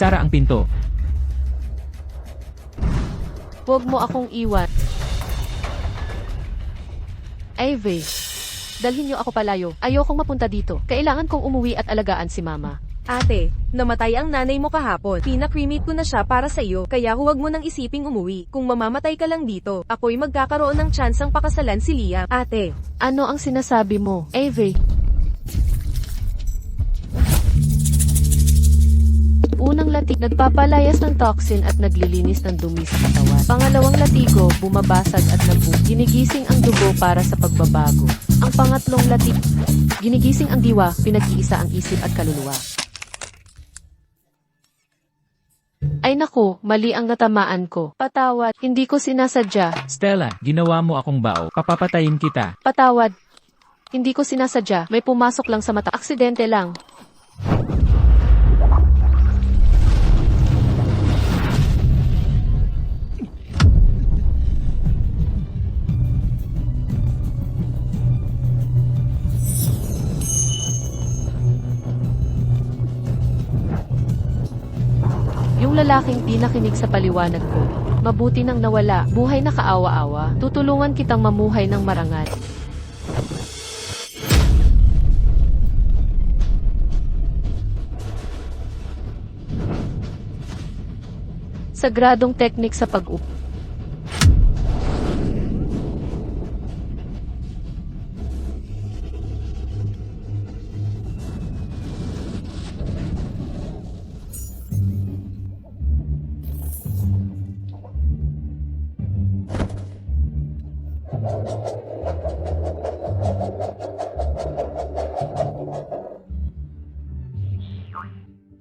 Sara ang pinto. Huwag mo akong iwan. Ivy, dalhin niyo ako palayo. Ayokong mapunta dito. Kailangan kong umuwi at alagaan si Mama. Ate, namatay ang nanay mo kahapon. Pinakremate ko na siya para sa iyo, kaya huwag mo nang isiping umuwi. Kung mamamatay ka lang dito, ako'y magkakaroon ng tsansang pakasalan si Liam. Ate, Ano ang sinasabi mo, Ivy? Unang latik, nagpapalayas ng toxin at naglilinis ng dumi sa katawan. Pangalawang latigo, bumabasag at ginigising ang dugo para sa pagbabago. Ang pangatlong latik, ginigising ang diwa, pinag-iisa ang isip at kaluluwa. Ay naku, mali ang natamaan ko. Patawad, hindi ko sinasadya. Stella, ginawa mo akong bao. Papapatayin kita. Patawad, hindi ko sinasadya. May pumasok lang sa mata. Aksidente lang. Yung lalaking di nakinig sa paliwanag ko. Mabuti nang nawala, buhay na kaawa-awa. Tutulungan kitang mamuhay ng marangal. Sagradong teknik sa pag-up.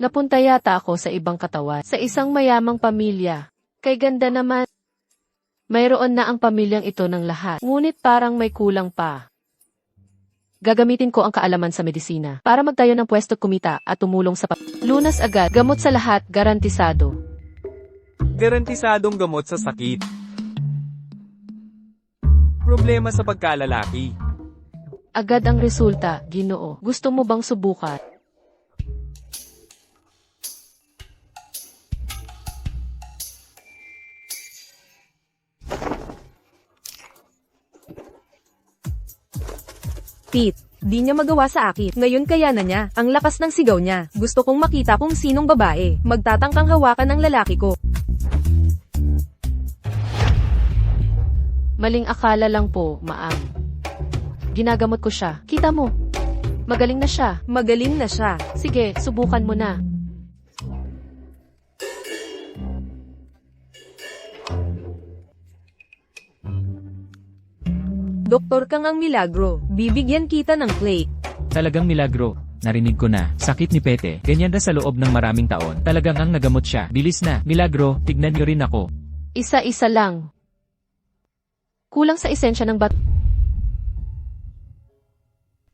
Napunta yata ako sa ibang katawan, sa isang mayamang pamilya. Kay ganda naman. Mayroon na ang pamilyang ito ng lahat, ngunit parang may kulang pa. Gagamitin ko ang kaalaman sa medisina para magtayo ng pwesto kumita at tumulong sa lunas agad, gamot sa lahat, garantisado. Garantisadong gamot sa sakit. Problema sa pagkalalaki. Agad ang resulta, Ginoo. Gusto mo bang subukan? Pete, di niya magawa sa akin. Ngayon kaya na niya. Ang lakas ng sigaw niya. Gusto kong makita kung sinong babae. Magtatangkang hawakan ng lalaki ko. Maling akala lang po, Maang. Ginagamot ko siya. Kita mo. Magaling na siya. Magaling na siya. Sige, subukan mo na. Doktor kang ang milagro. Bibigyan kita ng plate. Talagang milagro. Narinig ko na. Sakit ni Pete. Ganyan na sa loob ng maraming taon. Talagang ang nagamot siya. Bilis na. Milagro, tignan niyo rin ako. Isa-isa lang. Kulang sa esensya ng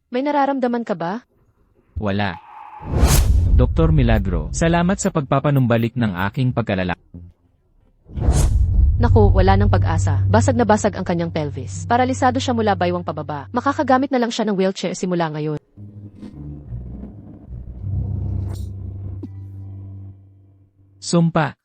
May nararamdaman ka ba? Wala. Dr. Milagro, salamat sa pagpapanumbalik ng aking pagkalala. Naku, wala nang pag-asa. Basag na basag ang kanyang pelvis. Paralisado siya mula baywang pababa. Makakagamit na lang siya ng wheelchair simula ngayon. Sumpa.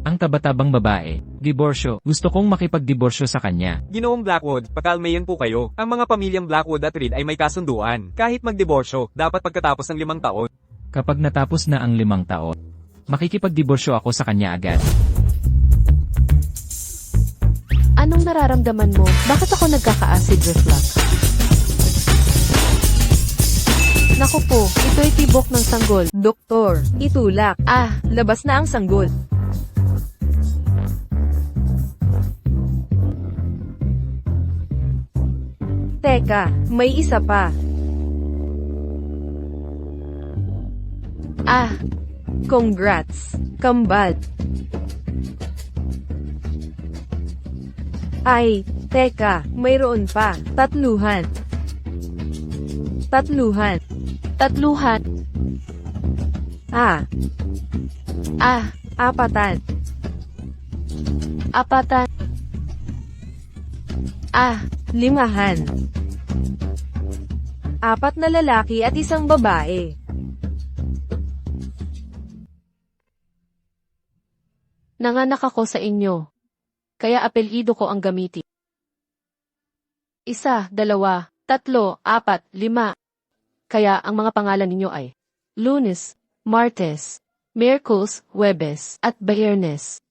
Ang tabatabang babae. Diborsyo. Gusto kong makipagdiborsyo sa kanya. Ginoong Blackwood, pakalmayan po kayo. Ang mga pamilyang Blackwood at Reed ay may kasunduan. Kahit magdiborsyo, dapat pagkatapos ng 5 taon. Kapag natapos na ang 5 taon, makikipagdiborsyo ako sa kanya agad. Anong nararamdaman mo? Bakit ako nagkaka-acid reflux? Naku po, ito'y tibok ng sanggol. Doktor, itulak. Labas na ang sanggol. Teka, may isa pa. Congrats, kambal. Ay, teka, mayroon pa. Tatluhan. Tatluhan. Apatan. Apatan. 5. 4 na lalaki at 1 babae. Nanganak ako sa inyo. Kaya apelyido ko ang gamitin. 1, 2, 3, 4, 5. Kaya ang mga pangalan ninyo ay Lunes, Martes, Miyerkules, Huwebes, at Biyernes.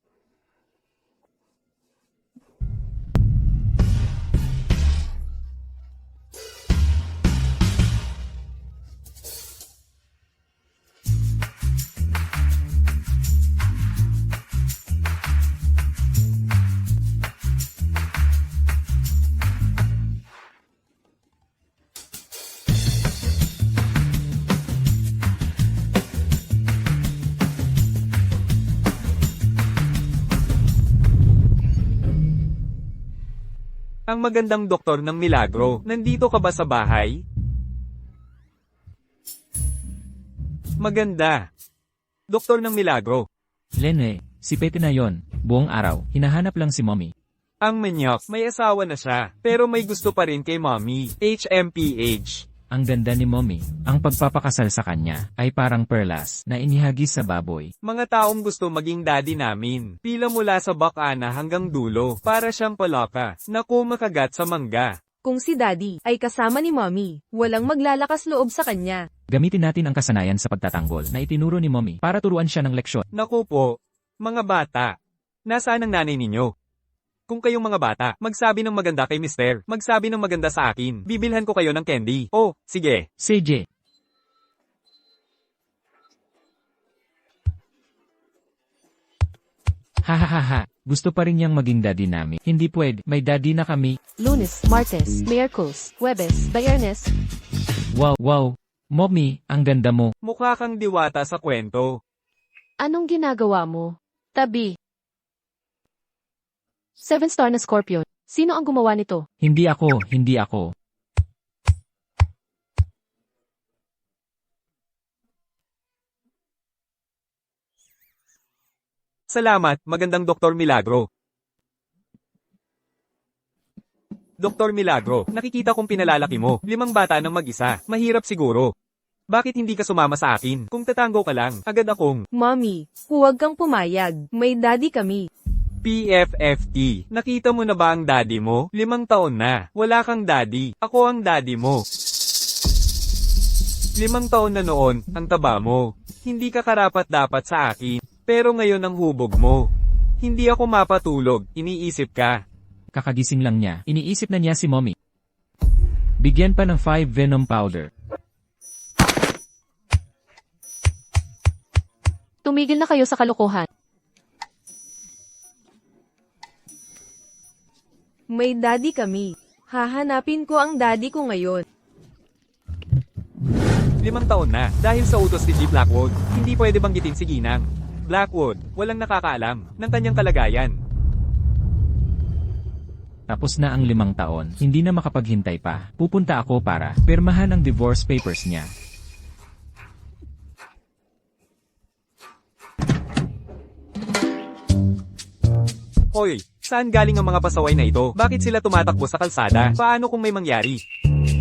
Ang magandang doktor ng milagro, nandito ka ba sa bahay? Maganda. Doktor ng milagro. Lene, si Pete na yon, buong araw, hinahanap lang si mommy. Ang manyak, may asawa na siya, pero may gusto pa rin kay mommy. HMPH. Ang ganda ni mommy, ang pagpapakasal sa kanya, ay parang perlas, na inihagis sa baboy. Mga taong gusto maging daddy namin. Pila mula sa bakana hanggang dulo, para siyang palaka. Naku, makagat sa mangga. Kung si Daddy ay kasama ni Mommy, walang maglalakas loob sa kanya. Gamitin natin ang kasanayan sa pagtatanggol na itinuro ni mommy para turuan siya ng leksyon. Naku po, mga bata. Nasaan ang nanay ninyo? Kung kayong mga bata, magsabi ng maganda kay mister, magsabi ng maganda sa akin, bibilhan ko kayo ng candy. Oh, sige. CJ. Hahaha, gusto pa rin niyang maging daddy namin. Hindi pwede, may daddy na kami. Lunes, Martes, Miyerkules, Huwebes, Biyernes. Wow, mommy, ang ganda mo. Mukha kang diwata sa kwento. Anong ginagawa mo? Tabi. 7-star na Scorpion. Sino ang gumawa nito? Hindi ako. Salamat, magandang Dr. Milagro. Dr. Milagro, nakikita kong pinalalaki mo. 5 bata ng mag-isa. Mahirap siguro. Bakit hindi ka sumama sa akin? Kung tatango ka lang, agad akong Mommy, huwag kang pumayag. May daddy kami. PFFT. Nakita mo na ba ang daddy mo? 5 taon na. Wala kang daddy. Ako ang daddy mo. 5 taon na noon, ang taba mo. Hindi ka karapat-dapat sa akin. Pero ngayon ang hubog mo. Hindi ako mapatulog, iniisip ka. Kakagising lang niya, iniisip na niya si mommy. Bigyan pa ng 5 venom powder. Tumigil na kayo sa kalokohan. May daddy kami. Hahanapin ko ang daddy ko ngayon. 5 taon na, dahil sa utos ni G. Blackwood, hindi pwede banggitin si Ginang. Blackwood, walang nakakaalam ng kanyang kalagayan. Tapos na ang 5 taon, hindi na makapaghintay pa. Pupunta ako para pirmahan ang divorce papers niya. Hoy, saan galing ang mga pasaway na ito? Bakit sila tumatakbo sa kalsada? Paano kung may mangyari?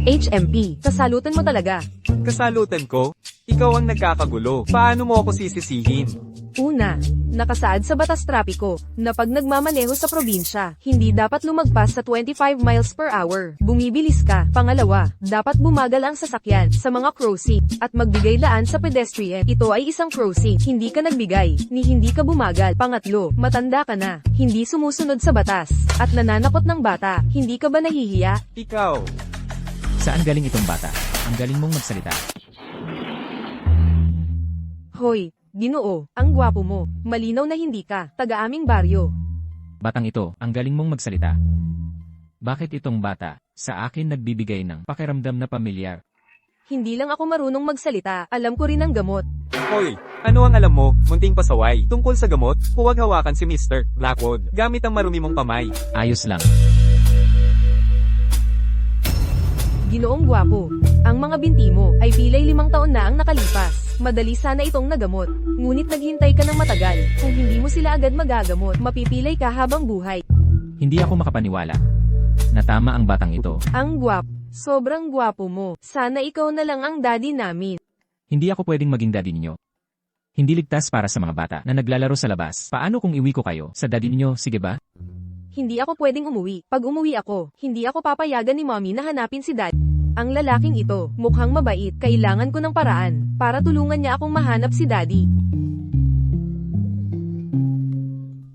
HMP, kasalutan mo talaga. Kasalutan ko? Ikaw ang nagkakagulo. Paano mo ako sisisihin? Una, nakasaad sa batas trapiko na pag nagmamaneho sa probinsya, hindi dapat lumagpas sa 25 miles per hour. Bumibilis ka. Pangalawa, dapat bumagal ang sasakyan sa mga crossing at magbigay daan sa pedestrian. Ito ay isang crossing. Hindi ka nagbigay, ni hindi ka bumagal. Pangatlo, matanda ka na, hindi sumusunod sa batas, at nananakot ng bata. Hindi ka ba nahihiya? Ikaw. Saan galing itong bata? Ang galing mong magsalita. Hoy, Ginoo, ang gwapo mo. Malinaw na hindi ka taga-aming baryo. Batang ito, ang galing mong magsalita. Bakit itong bata, sa akin nagbibigay ng pakiramdam na pamilyar? Hindi lang ako marunong magsalita, alam ko rin ang gamot. Hoy, ano ang alam mo, munting pasaway? Tungkol sa gamot, huwag hawakan si Mr. Blackwood. Gamit ang marumi mong kamay. Ayos lang. Ginoong gwapo, ang mga binti mo ay pilay 5 taon na ang nakalipas. Madali sana itong nagamot. Ngunit naghintay ka ng matagal. Kung hindi mo sila agad magagamot, mapipilay ka habang buhay. Hindi ako makapaniwala. Natama ang batang ito. Ang sobrang gwapo mo. Sana ikaw na lang ang daddy namin. Hindi ako pwedeng maging daddy ninyo. Hindi ligtas para sa mga bata na naglalaro sa labas. Paano kung iwi ko kayo sa daddy niyo, sige ba? Hindi ako pwedeng umuwi. Pag umuwi ako, hindi ako papayagan ni mommy na hanapin si dad. Ang lalaking ito, mukhang mabait, kailangan ko ng paraan para tulungan niya akong mahanap si daddy.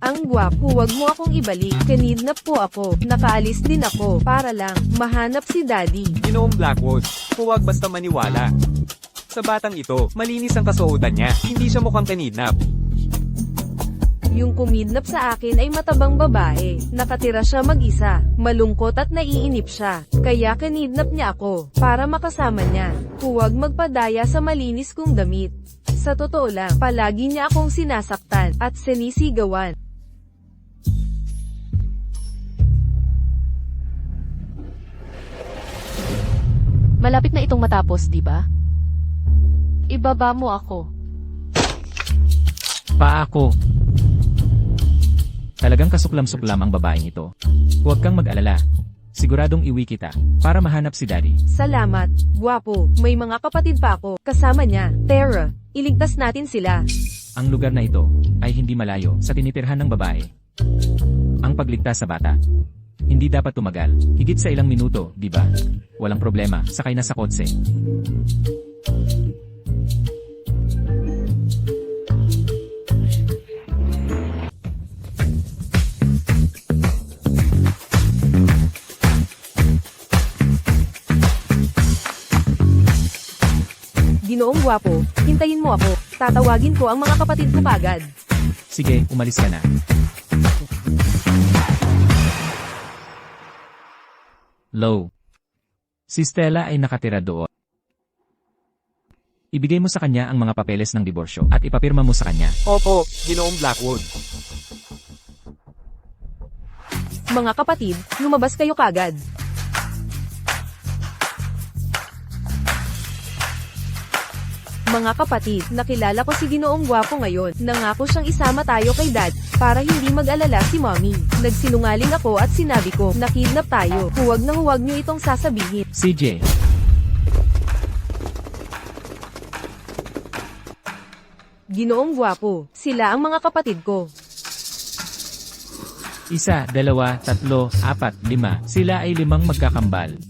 Ang gwapo, huwag mo akong ibalik. Kinidnap po ako. Nakaalis din ako para lang mahanap si daddy. Ginoong Blackwood, huwag basta maniwala. Sa batang ito, malinis ang kasuotan niya. Hindi siya mukhang kanidnap. Yung kumidnap sa akin ay matabang babae. Nakatira siya mag-isa. Malungkot at naiinip siya. Kaya kinidnap niya ako para makasama niya. Huwag magpadaya sa malinis kong damit. Sa totoo lang, palagi niya akong sinasaktan at sinisigawan. Malapit na itong matapos, di ba? Ibaba mo ako. Pa ako. Talagang kasuklam-suklam ang babaeng ito. Huwag kang mag-alala. Siguradong iwi kita para mahanap si daddy. Salamat, gwapo. May mga kapatid pa ako. Kasama niya, Tara. Iligtas natin sila. Ang lugar na ito ay hindi malayo sa tinitirhan ng babae. Ang pagligtas sa bata. Hindi dapat tumagal. Higit sa ilang minuto, di ba? Walang problema, sakay na sa kotse. Ginoong gwapo, hintayin mo ako. Tatawagin ko ang mga kapatid ko kagad. Sige, umalis ka na. Low. Si Stella ay nakatira doon. Ibigay mo sa kanya ang mga papeles ng diborsyo at ipapirma mo sa kanya. Opo, Ginoong Blackwood. Mga kapatid, lumabas kayo kagad. Mga kapatid, nakilala ko si Ginoong Gwapo ngayon. Nangako siyang isama tayo kay dad, para hindi mag-alala si mommy. Nagsinungaling ako at sinabi ko, nakidnap tayo. Huwag na huwag niyo itong sasabihin. CJ. Ginoong Gwapo, sila ang mga kapatid ko. 1, 2, 3, 4, 5. Sila ay 5 magkakambal.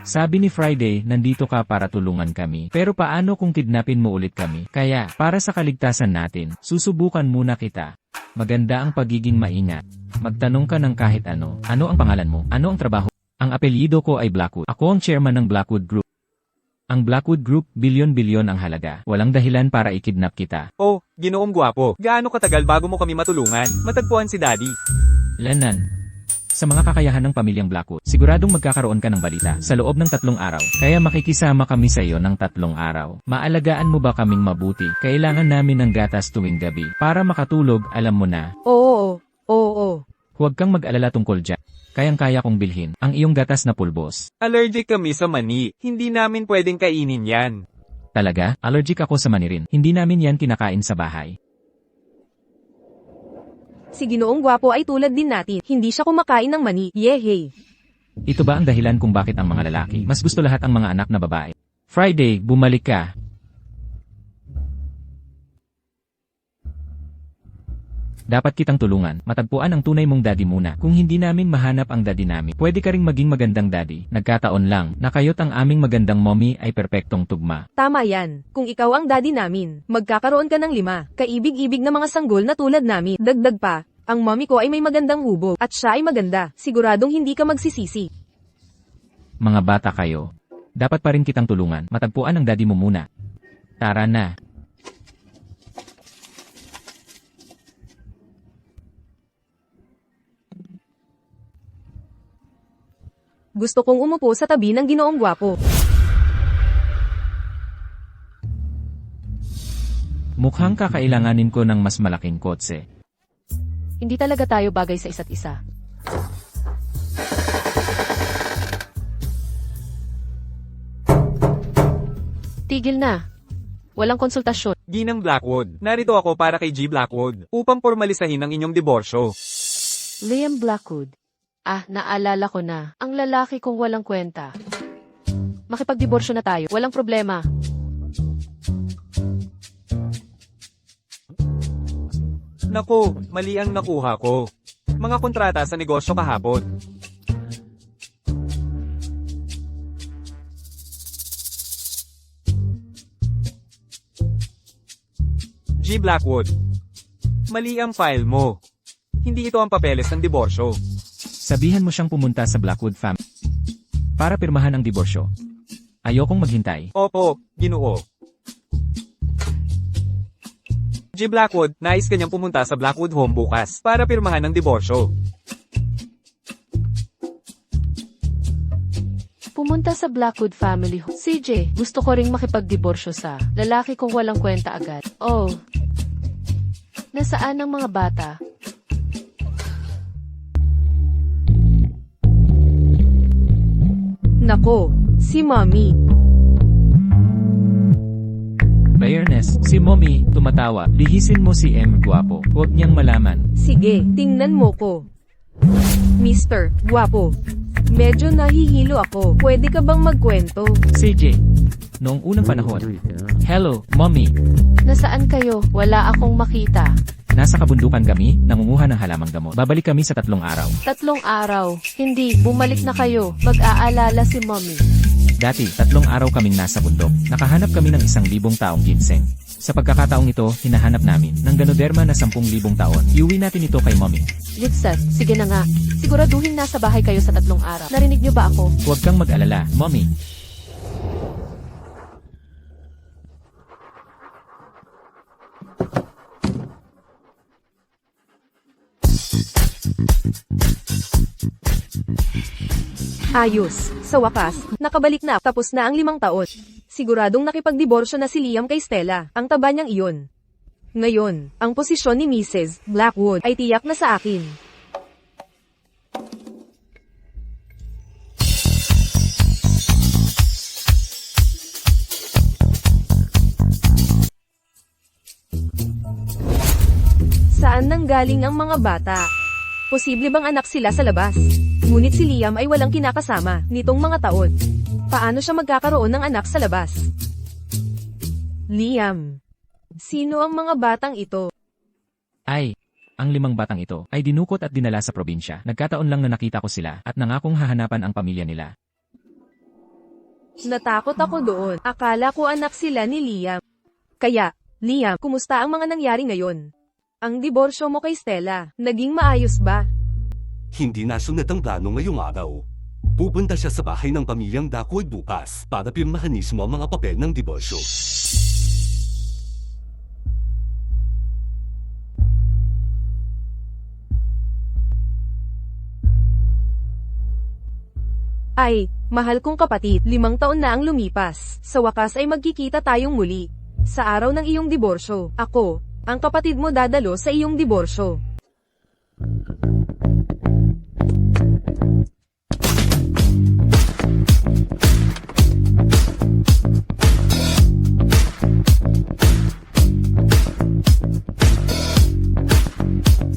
Sabi ni Friday, nandito ka para tulungan kami. Pero paano kung kidnapin mo ulit kami? Kaya, para sa kaligtasan natin, susubukan muna kita. Maganda ang pagiging maingat. Magtanong ka ng kahit ano. Ano ang pangalan mo? Ano ang trabaho? Ang apelyido ko ay Blackwood. Ako ang chairman ng Blackwood Group. Ang Blackwood Group, bilyon-bilyon ang halaga. Walang dahilan para ikidnap kita. Oh, Ginoong Gwapo, gaano katagal bago mo kami matulungan? Matagpuan si Daddy. Lanan. Sa mga kakayahan ng pamilyang Blackwood, siguradong magkakaroon ka ng balita sa loob ng 3 araw. Kaya makikisama kami sa iyo ng 3 araw. Maalagaan mo ba kaming mabuti? Kailangan namin ng gatas tuwing gabi. Para makatulog, alam mo na. Oo. Huwag kang mag-alala tungkol dyan. Kayang-kaya kong bilhin ang iyong gatas na pulbos. Allergic kami sa mani. Hindi namin pwedeng kainin yan. Talaga? Allergic ako sa mani rin. Hindi namin yan kinakain sa bahay. Si Ginoong Gwapo ay tulad din natin. Hindi siya kumakain ng mani. Yehey. Ito ba ang dahilan kung bakit ang mga lalaki mas gusto lahat ang mga anak na babae? Friday, bumalik ka. Dapat kitang tulungan. Matagpuan ang tunay mong daddy muna. Kung hindi namin mahanap ang daddy namin, pwede ka ring maging magandang daddy. Nagkataon lang na kayo't ang aming magandang mommy ay perpektong tugma. Tama yan. Kung ikaw ang daddy namin, magkakaroon ka ng 5 kaibig-ibig na mga sanggol na tulad namin. Dagdag pa, ang mommy ko ay may magandang hubog at siya ay maganda. Siguradong hindi ka magsisisi. Mga bata kayo. Dapat pa rin kitang tulungan. Matagpuan ang daddy mo muna. Tara na. Gusto kong umupo sa tabi ng Ginoong Gwapo. Mukhang kakailanganin ko ng mas malaking kotse. Hindi talaga tayo bagay sa isa't isa. Tigil na. Walang konsultasyon. Ginang Blackwood, narito ako para kay G. Blackwood, upang formalisahin ang inyong diborsyo. Liam Blackwood. Naalala ko na. Ang lalaki kong walang kwenta. Makipagdiborsyo na tayo. Walang problema. Naku, mali ang nakuha ko. Mga kontrata sa negosyo kahapon. G. Blackwood. Mali ang file mo. Hindi ito ang papeles ng diborsyo. Sabihan mo siyang pumunta sa Blackwood family para pirmahan ang diborsyo. Ayokong maghintay. Opo, Ginoo. G. Blackwood, nais kanyang pumunta sa Blackwood home bukas para pirmahan ang diborsyo. Pumunta sa Blackwood family home. CJ, gusto ko ring makipagdiborsyo sa lalaki kong walang kwenta agad. Oh. Nasaan ang mga bata? Nako, si Mommy. Fairness, si Mommy, tumatawa. Lihisin mo si M. Guapo. Huwag niyang malaman. Sige, tingnan mo ko. Mr. Guapo. Medyo nahihilo ako. Pwede ka bang magkwento? CJ, noong unang panahon. Hello, Mommy. Nasaan kayo? Wala akong makita. Nasa kabundukan kami, nangunguha ng halamang gamot. Babalik kami sa 3 araw. 3 araw. Hindi, bumalik na kayo. Mag-aalala si Mommy. Dati, 3 araw kaming nasa bundok. Nakahanap kami ng 1,000 taong ginseng. Sa pagkakataong ito, hinahanap namin ng Ganoderma na 10,000 taon. Iuwi natin ito kay Mommy. Good set. Sige na nga. Siguraduhin nasa bahay kayo sa 3 araw. Narinig niyo ba ako? Huwag kang mag-alala, Mommy. Ayos. Sa wakas, nakabalik na tapos na ang 5 taon. Siguradong nakipagdiborsyo na si Liam kay Stella, ang taba niyang iyon. Ngayon, ang posisyon ni Mrs. Blackwood ay tiyak na sa akin. Saan nanggaling ang mga bata? Posible bang anak sila sa labas? Ngunit si Liam ay walang kinakasama nitong mga taon. Paano siya magkakaroon ng anak sa labas? Liam. Sino ang mga batang ito? Ay, ang 5 batang ito ay dinukot at dinala sa probinsya. Nagkataon lang na nakita ko sila at nangakong hahanapan ang pamilya nila. Natakot ako doon. Akala ko anak sila ni Liam. Kaya, Liam, kumusta ang mga nangyari ngayon? Ang diborsyo mo kay Stella, naging maayos ba? Hindi nasunod ang plano ngayong araw. Pupunta siya sa bahay ng pamilyang Blackwood bukas para pirmahan mismo ang mga papel ng diborsyo. Ay, mahal kong kapatid, 5 taon na ang lumipas. Sa wakas ay magkikita tayong muli. Sa araw ng iyong diborsyo, ako, ang kapatid mo dadalo sa iyong diborsyo.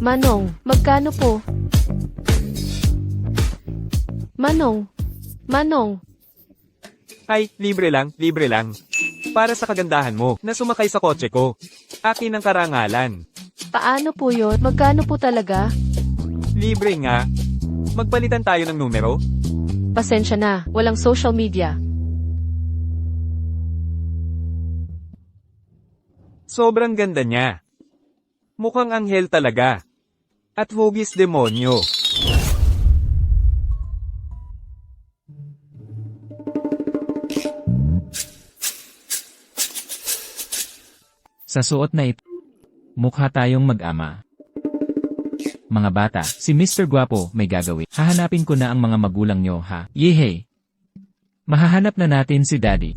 Manong, magkano po? Manong. Ay, libre lang, libre lang. Para sa kagandahan mo, na sumakay sa kotse ko. Akin ang karangalan. Paano po yun? Magkano po talaga? Libre nga. Magpalitan tayo ng numero? Pasensya na, walang social media. Sobrang ganda niya. Mukhang anghel talaga. At hugis demonyo. Sa suot na ito, mukha tayong mag-ama. Mga bata, si Mr. Guapo may gagawin. Hahanapin ko na ang mga magulang nyo, ha? Yehey! Mahahanap na natin si Daddy.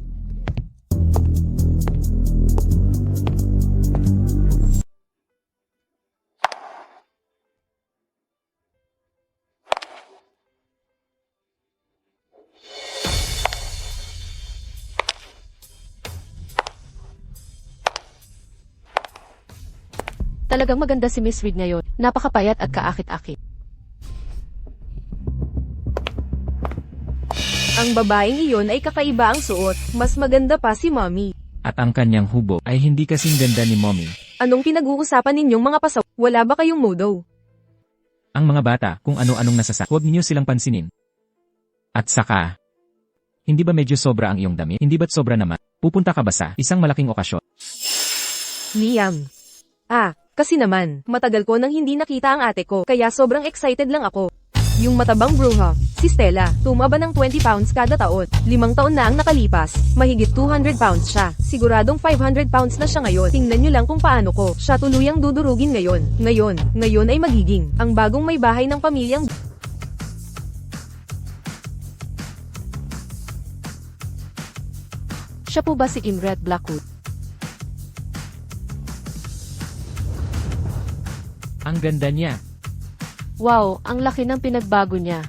Talagang maganda si Miss Reed ngayon. Napakapayat at kaakit-akit. Ang babaeng iyon ay kakaiba ang suot. Mas maganda pa si Mommy. At ang kanyang hubog ay hindi kasing ganda ni Mommy. Anong pinag-uusapan ninyong mga pasaw? Wala ba kayong modo? Ang mga bata, kung ano-anong nasasa, huwag ninyo silang pansinin. At saka, hindi ba medyo sobra ang iyong damit? Hindi ba't sobra naman? Pupunta ka ba sa isang malaking okasyon? Liam. Kasi naman, matagal ko nang hindi nakita ang ate ko, kaya sobrang excited lang ako. Yung matabang bruha, si Stella, tumaba ng 20 pounds kada taon. 5 taon na ang nakalipas, mahigit 200 pounds siya. Siguradong 500 pounds na siya ngayon. Tingnan nyo lang kung paano ko siya tuluyang dudurugin ngayon. Ngayon ay magiging ang bagong may bahay ng pamilyang Siya po ba si Imret Blackwood? Ang ganda niya. Wow, ang laki ng pinagbago niya.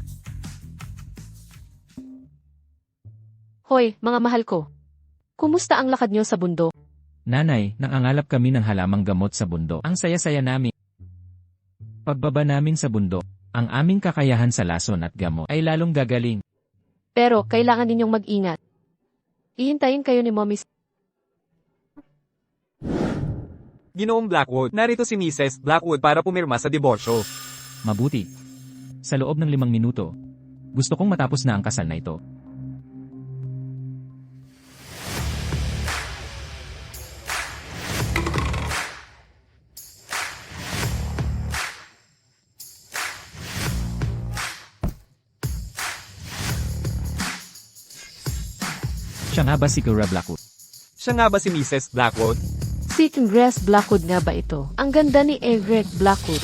Hoy, mga mahal ko. Kumusta ang lakad niyo sa bundok? Nanay, nangangalap kami ng halamang gamot sa bundok. Ang saya-saya namin. Pagbaba namin sa bundok, ang aming kakayahan sa lason at gamot ay lalong gagaling. Pero, kailangan ninyong mag-ingat. Ihintayin kayo ni Mommy. Ginoong Blackwood, narito si Mrs. Blackwood para pumirma sa diborsyo. Mabuti. Sa loob ng 5 minuto, gusto kong matapos na ang kasal na ito. Siya nga ba si Kura Blackwood? Siya nga ba si Mrs. Blackwood? Si Grace Blackwood nga ba ito? Ang ganda ni Everett Blackwood.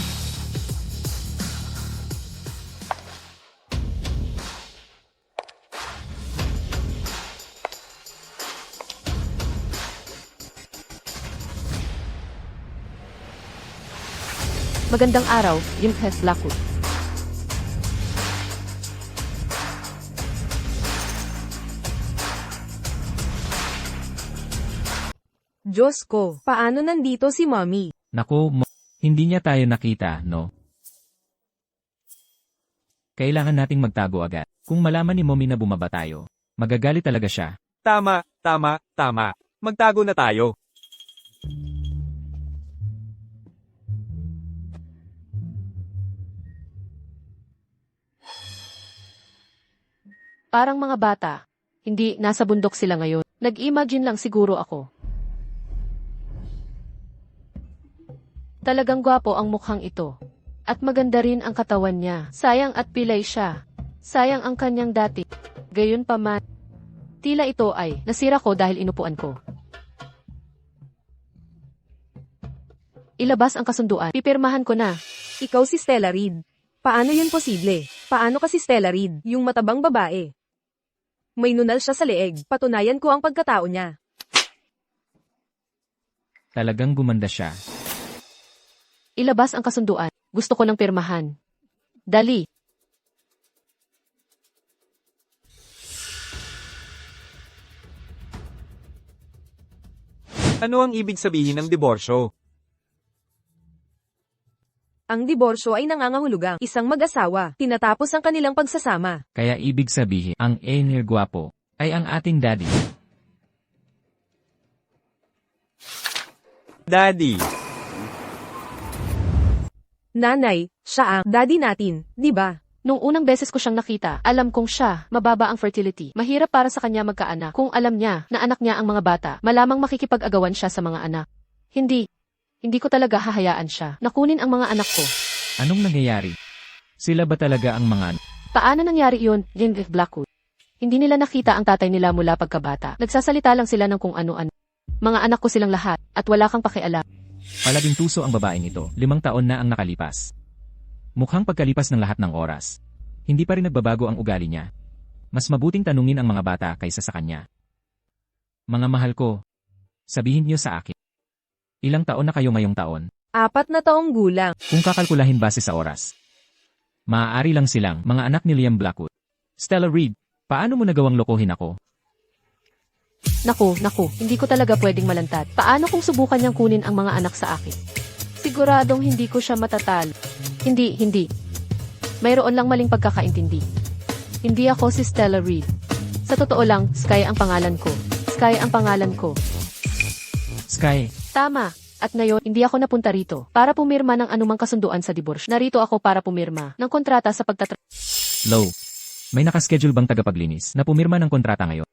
Magandang araw, yung Grace Blackwood. Diyos ko, paano nandito si Mommy? Naku, hindi niya tayo nakita, no? Kailangan nating magtago agad. Kung malaman ni Mommy na bumaba tayo, magagalit talaga siya. Tama. Magtago na tayo. Parang mga bata. Hindi, nasa bundok sila ngayon. Nag-imagine lang siguro ako. Talagang gwapo ang mukhang ito. At maganda rin ang katawan niya. Sayang at pilay siya. Sayang ang kanyang dati. Gayunpaman, tila ito ay nasira ko dahil inupuan ko. Ilabas ang kasunduan. Pipirmahan ko na. Ikaw si Stella Reed. Paano yun posible? Paano ka si Stella Reed, yung matabang babae? May nunal siya sa leeg. Patunayan ko ang pagkatao niya. Talagang gumanda siya. Ilabas ang kasunduan. Gusto ko ng pirmahan. Dali. Ano ang ibig sabihin ng diborsyo? Ang diborsyo ay nangangahulugang isang mag-asawa, tinatapos ang kanilang pagsasama. Kaya ibig sabihin, ang Enir Guapo ay ang ating daddy. Daddy. Nanay, siya ang daddy natin, di ba? Nung unang beses ko siyang nakita, alam kong siya, mababa ang fertility. Mahirap para sa kanya magkaanak. Kung alam niya na anak niya ang mga bata, malamang makikipag-agawan siya sa mga anak. Hindi ko talaga hahayaan siya. Nakunin ang mga anak ko. Anong nangyayari? Sila ba talaga ang mga Paano nangyari yun, Gingrich Blackwood? Hindi nila nakita ang tatay nila mula pagkabata. Nagsasalita lang sila ng kung ano-ano. Mga anak ko silang lahat, at wala kang pakialam. Palaging tuso ang babaeng ito, 5 taon na ang nakalipas. Mukhang pagkalipas ng lahat ng oras. Hindi pa rin nagbabago ang ugali niya. Mas mabuting tanungin ang mga bata kaysa sa kanya. Mga mahal ko, sabihin niyo sa akin. Ilang taon na kayo ngayong taon? 4 na taong gulang. Kung kakalkulahin base sa oras. Maaari lang silang mga anak ni Liam Blackwood. Stella Reed, paano mo nagawang lokohin ako? Naku, hindi ko talaga pwedeng malantad. Paano kung subukan niyang kunin ang mga anak sa akin? Siguradong hindi ko siya matatalo. Hindi. Mayroon lang maling pagkakaintindi. Hindi ako si Stella Reed. Sa totoo lang, Sky ang pangalan ko. Sky, Tama, At ngayon, hindi ako napunta rito para pumirma ng anumang kasunduan sa diborsyo. Narito ako para pumirma ng kontrata sa Low. May nakaschedule bang tagapaglinis na pumirma ng kontrata ngayon?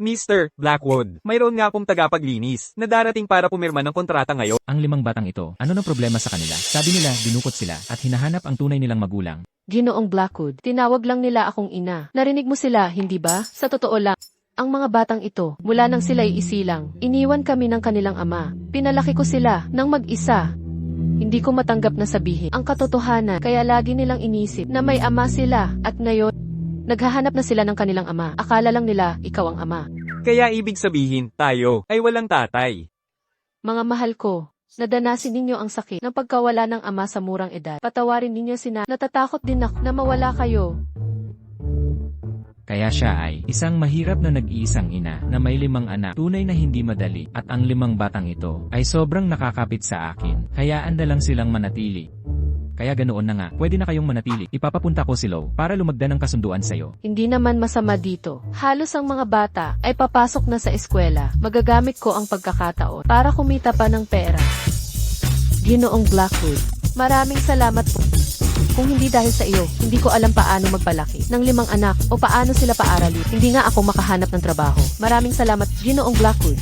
Mr. Blackwood, mayroon nga pong tagapaglinis na darating para pumirma ng kontrata ngayon. Ang 5 batang ito, ano ng problema sa kanila? Sabi nila, dinukot sila at hinahanap ang tunay nilang magulang. Ginoong Blackwood. Tinawag lang nila akong ina. Narinig mo sila, hindi ba? Sa totoo lang, ang mga batang ito, mula nang sila'y isilang, iniwan kami ng kanilang ama. Pinalaki ko sila ng mag-isa. Hindi ko matanggap na sabihin ang katotohanan, kaya lagi nilang inisip na may ama sila at ngayon, naghahanap na sila ng kanilang ama. Akala lang nila, ikaw ang ama. Kaya ibig sabihin, tayo ay walang tatay. Mga mahal ko, nadanasin ninyo ang sakit ng pagkawala ng ama sa murang edad. Patawarin ninyo sina. Natatakot din ako na mawala kayo. Kaya siya ay isang mahirap na nag-iisang ina na may 5 anak. Tunay na hindi madali at ang 5 batang ito ay sobrang nakakapit sa akin. Hayaan na lang silang manatili. Kaya ganoon na nga, pwede na kayong manatili. Ipapapunta ko si Low para lumagda ng kasunduan sa'yo. Hindi naman masama dito. Halos ang mga bata ay papasok na sa eskwela. Magagamit ko ang pagkakataon para kumita pa ng pera. Ginoong Blackwood, maraming salamat po. Kung hindi dahil sa iyo, hindi ko alam paano magpalaki ng 5 anak o paano sila paaralin. Hindi nga ako makahanap ng trabaho. Maraming salamat, Ginoong Blackwood.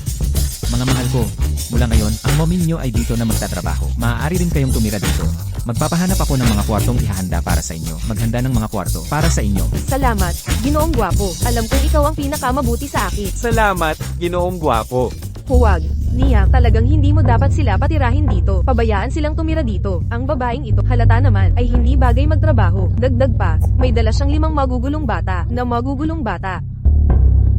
Mga mahal ko, mula ngayon, ang mommy niyo ay dito na magtatrabaho. Maaari rin kayong tumira dito. Magpapahanap ako ng mga kwartong ihahanda para sa inyo. Maghanda ng mga kwarto para sa inyo. Salamat, Ginoong Gwapo. Alam kong ikaw ang pinakamabuti sa akin. Salamat, Ginoong Gwapo. Huwag. Nia, talagang hindi mo dapat sila patirahin dito. Pabayaan silang tumira dito. Ang babaeng ito, halata naman, ay hindi bagay magtrabaho. Dagdag pa, may dala siyang 5 magugulong bata.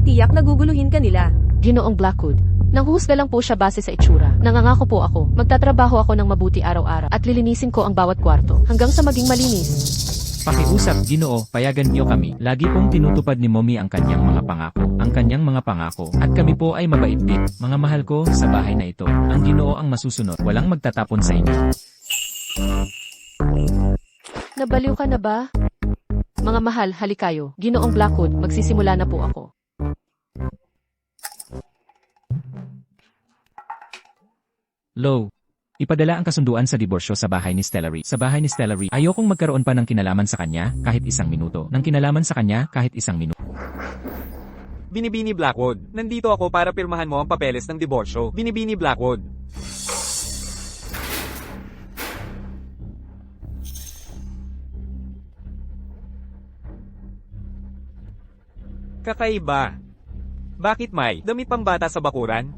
Tiyak naguguluhin ka nila. Ginoong Blackwood, nanghuhusga lang po siya base sa itsura. Nangangako po ako, magtatrabaho ako ng mabuti araw-araw at lilinisin ko ang bawat kwarto hanggang sa maging malinis. Pakiusap, Ginoo, payagan niyo kami. Lagi pong tinutupad ni mommy ang kanyang mga pangako, at kami po ay mabait din. Mga mahal ko, sa bahay na ito, ang Ginoo ang masusunod. Walang magtatapon sa inyo. Nabaliw ka na ba? Mga mahal, halikayo. Ginoong Blackwood, magsisimula na po ako. Low. Ipadala ang kasunduan sa diborsyo sa bahay ni Stellary. Sa bahay ni Stellary, ayokong magkaroon pa ng kinalaman sa kanya kahit 1 minuto. Binibini Blackwood, nandito ako para pirmahan mo ang papeles ng diborsyo. Binibini Blackwood. Kakaiba. Bakit may damit pang bata sa bakuran?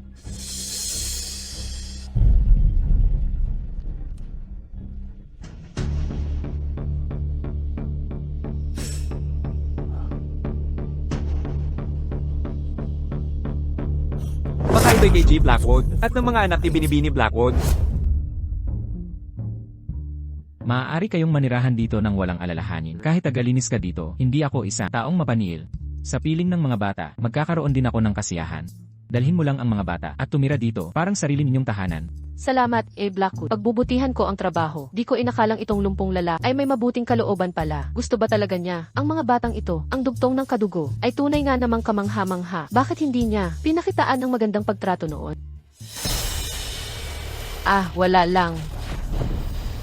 Baka ito'y kay G. Blackwood at ng mga anak ni Binibini Blackwood. Maaari kayong manirahan dito ng walang alalahanin. Kahit tagalinis ka dito, hindi ako isang taong mapaniil. Sa piling ng mga bata, magkakaroon din ako ng kasiyahan. Dalhin mo lang ang mga bata at tumira dito, parang sarili ninyong tahanan. Salamat, Blackwood. Pagbubutihan ko ang trabaho. Di ko inakalang itong lumpong lala ay may mabuting kalooban pala. Gusto ba talaga niya? Ang mga batang ito, ang dugtong ng kadugo, ay tunay nga namang kamangha-mangha. Bakit hindi niya pinakitaan ng magandang pagtrato noon? Wala lang.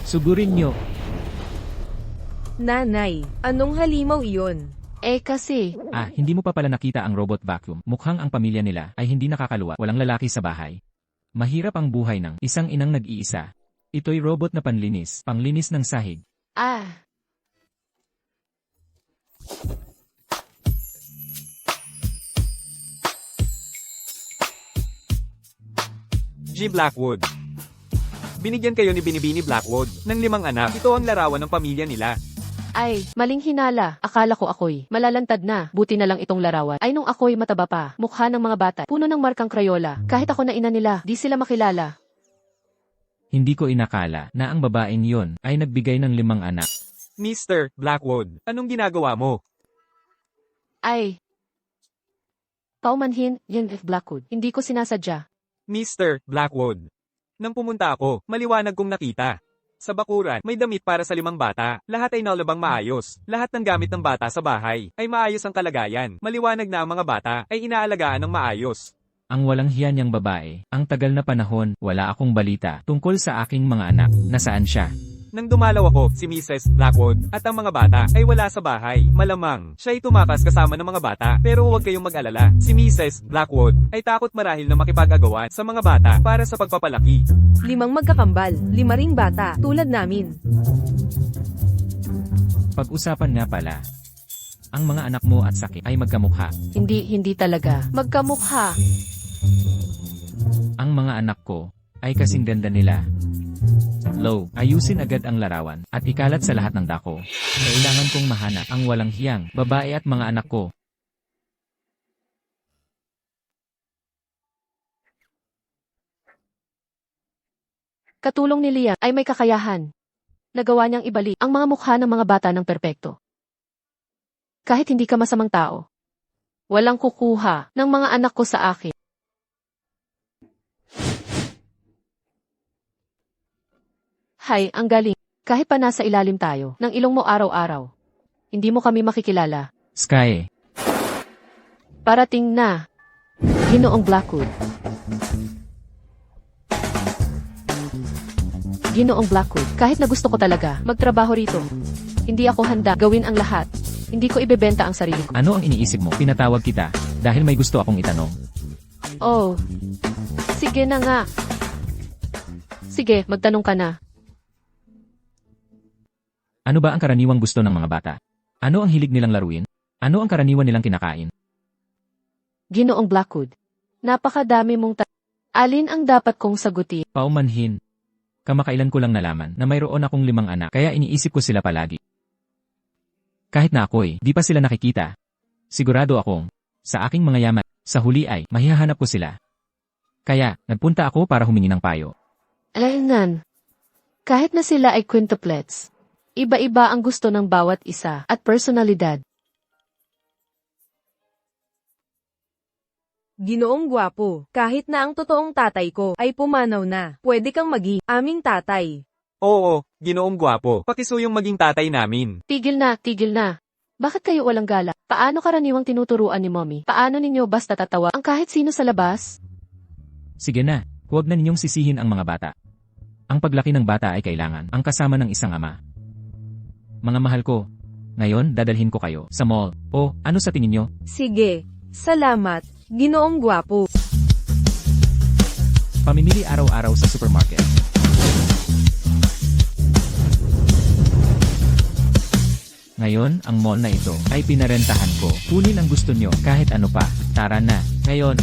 Sugurin nyo. Nanay, anong halimaw iyon? Kasi, Hindi mo pa pala nakita ang robot vacuum. Mukhang ang pamilya nila ay hindi nakakaluwa. Walang lalaki sa bahay. Mahirap ang buhay ng isang inang nag-iisa. Ito'y robot na panglinis ng sahig. G. Blackwood. Binigyan kayo ni Binibini Blackwood ng 5 anak. Ito ang larawan ng pamilya nila. Maling hinala. Akala ko ako'y malalantad na. Buti na lang itong larawan. Ay nung ako'y mataba pa. Mukha ng mga bata. Puno ng markang Crayola. Kahit ako na ina nila, di sila makilala. Hindi ko inakala na ang babaeng yon ay nagbigay ng 5 anak. Mr. Blackwood, anong ginagawa mo? Paumanhin, yan Blackwood. Hindi ko sinasadya. Mr. Blackwood. Nang pumunta ako, maliwanag kong nakita. Sa bakuran, may damit para sa 5 bata. Lahat ay nalabang maayos. Lahat ng gamit ng bata sa bahay ay maayos ang kalagayan. Maliwanag na ang mga bata ay inaalagaan ng maayos. Ang walang hiya niyang babae, ang tagal na panahon, wala akong balita tungkol sa aking mga anak. Nasaan siya? Nang dumalaw ako, si Mrs. Blackwood at ang mga bata ay wala sa bahay. Malamang, siya ay tumakas kasama ng mga bata. Pero huwag kayong mag-alala. Si Mrs. Blackwood ay takot marahil na makipag-agawan sa mga bata para sa pagpapalaki. 5 magkakambal, 5 ring bata, tulad namin. Pag-usapan nga pala. Ang mga anak mo at sakit ay magkamukha. Hindi talaga. Magkamukha. Ang mga anak ko ay kasing ganda nila. Low, ayusin agad ang larawan at ikalat sa lahat ng dako. Kailangan kong mahanap ang walang hiyang babae at mga anak ko. Katulong ni Liam ay may kakayahan. Nagawa niyang ibalik ang mga mukha ng mga bata ng perpekto. Kahit hindi ka masamang tao. Walang kukuha ng mga anak ko sa akin. Hay, ang galing. Kahit pa nasa ilalim tayo ng ilong mo araw-araw. Hindi mo kami makikilala. Sky, Parating na. Ginoong Blackwood. Ginoong Blackwood, kahit na gusto ko talaga magtrabaho rito. Hindi ako handa gawin ang lahat. Hindi ko ibebenta ang sarili ko. ano ang iniisip mo? Pinatawag kita dahil may gusto akong itanong. Oh. Sige na nga. Sige, magtanong ka na. Ano ba ang karaniwang gusto ng mga bata? Ano ang hilig nilang laruin? Ano ang karaniwan nilang kinakain? Ginoong Blackwood. Napakadami mong Alin ang dapat kong sagutin? Paumanhin. Kamakailan ko lang nalaman na mayroon akong 5 anak kaya iniisip ko sila palagi. Kahit na ako'y di pa sila nakikita. Sigurado akong sa aking mga yaman, sa huli ay mahihahanap ko sila. Kaya nagpunta ako para humingi ng payo. Alaynan. Kahit na sila ay quintuplets. Iba-iba ang gusto ng bawat isa at personalidad. Ginoong gwapo, kahit na ang totoong tatay ko ay pumanaw na, pwede kang maging aming tatay. Oo, Ginoong gwapo, pakisuyong maging tatay namin. Tigil na. Bakit kayo walang gala? Paano karaniwang tinuturuan ni Mommy? Paano ninyo basta tatawa ang kahit sino sa labas? Sige na, huwag na ninyong sisihin ang mga bata. Ang paglaki ng bata ay kailangan ang kasama ng isang ama. Mga mahal ko, ngayon dadalhin ko kayo sa mall. O ano sa tingin nyo? Sige, salamat, Ginoong gwapo. Pamimili araw-araw sa supermarket. Ngayon, ang mall na ito ay pinarentahan ko. Kunin ang gusto nyo kahit ano pa. Tara na, ngayon.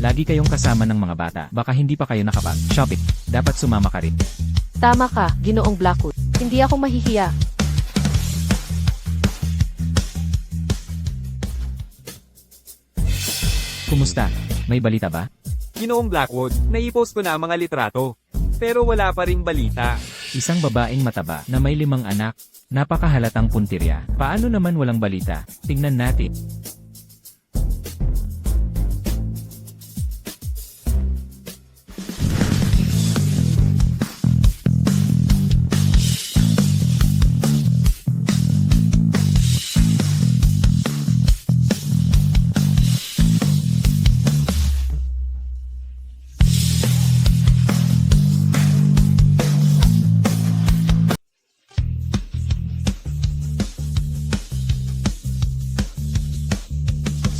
Lagi kayong kasama ng mga bata. Baka hindi pa kayo nakapag-shopping. Dapat sumama ka rin. Tama ka, Ginoong Blackwood. Hindi ako mahihiya. Kumusta? May balita ba? Ginoong Blackwood, naipost ko na ang mga litrato. Pero wala pa ring balita. Isang babaeng mataba na may 5 anak. Napakahalatang puntirya. Paano naman walang balita? Tingnan natin.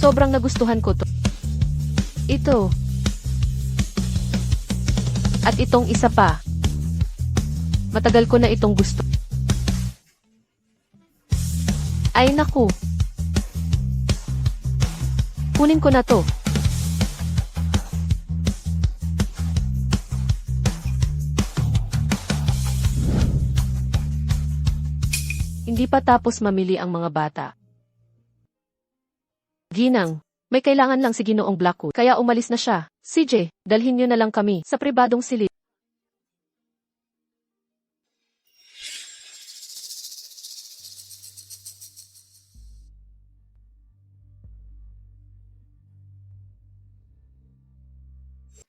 Sobrang nagustuhan ko to. Ito. At itong isa pa. Matagal ko na itong gusto. Ay naku. Kunin ko na to. Hindi pa tapos mamili ang mga bata. Ginang, may kailangan lang si Ginoong Blackwood, kaya umalis na siya. CJ, dalhin niyo na lang kami sa pribadong silid.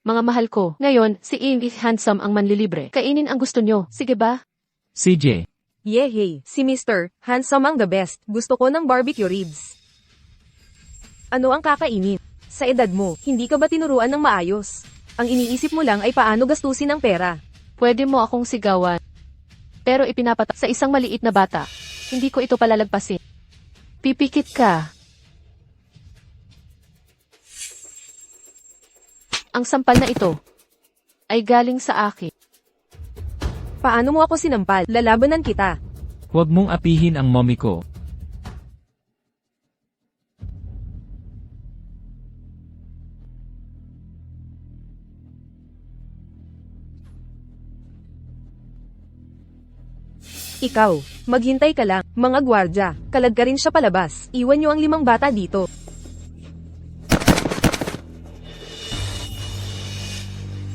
Mga mahal ko, ngayon, si Amy Handsome ang manlilibre. Kainin ang gusto nyo, sige ba? CJ, Yehey, si Mr. Handsome ang the best. Gusto ko ng barbecue ribs. Ano ang kakainin? Sa edad mo, hindi ka ba tinuruan ng maayos? Ang iniisip mo lang ay paano gastusin ang pera. Pwede mo akong sigawan. Pero ipinapatak sa isang maliit na bata. Hindi ko ito palalagpasin. Pipikit ka. Ang sampal na ito ay galing sa akin. Paano mo ako sinampal? Lalabanan kita. Huwag mong apihin ang mommy ko. Ikaw, maghintay ka lang. Mga gwardya, kalag ka rin siya palabas. Iwan niyo ang 5 bata dito.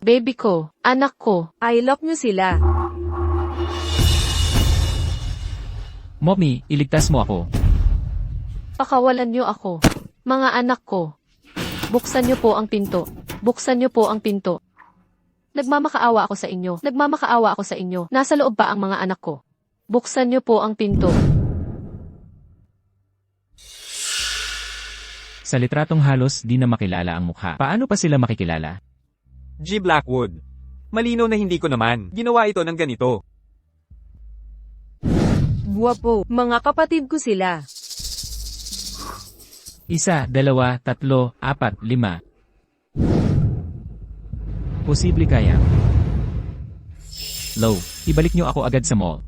Baby ko, anak ko, I lock niyo sila. Mommy, iligtas mo ako. pakawalan niyo ako. Mga anak ko, buksan niyo po ang pinto. Buksan niyo po ang pinto. Nagmamakaawa ako sa inyo. Nagmamakaawa ako sa inyo. Nasa loob pa ang mga anak ko. Buksan niyo po ang pinto. Sa litratong halos di na makilala ang mukha. Paano pa sila makikilala? G. Blackwood. Malinaw na hindi ko naman ginawa ito ng ganito. Guwapo, mga kapatid ko sila. 1, 2, 3, 4, 5. Posible kaya? Low, ibalik niyo ako agad sa mall.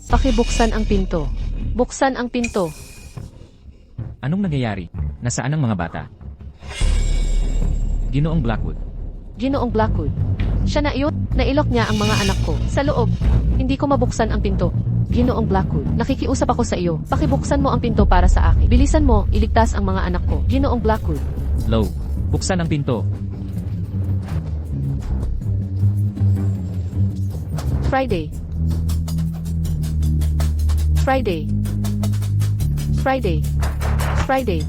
Pakibuksan ang pinto. Buksan ang pinto. Anong nangyayari? Nasaan ang mga bata? Ginoong Blackwood. Ginoong Blackwood. Siya na iyon. Nailok niya ang mga anak ko. Sa loob. Hindi ko mabuksan ang pinto. Ginoong Blackwood. Nakikiusap ako sa iyo. Pakibuksan mo ang pinto para sa akin. Bilisan mo, iligtas ang mga anak ko. Ginoong Blackwood. Low, buksan ang pinto. Friday. Friday. Friday. Friday.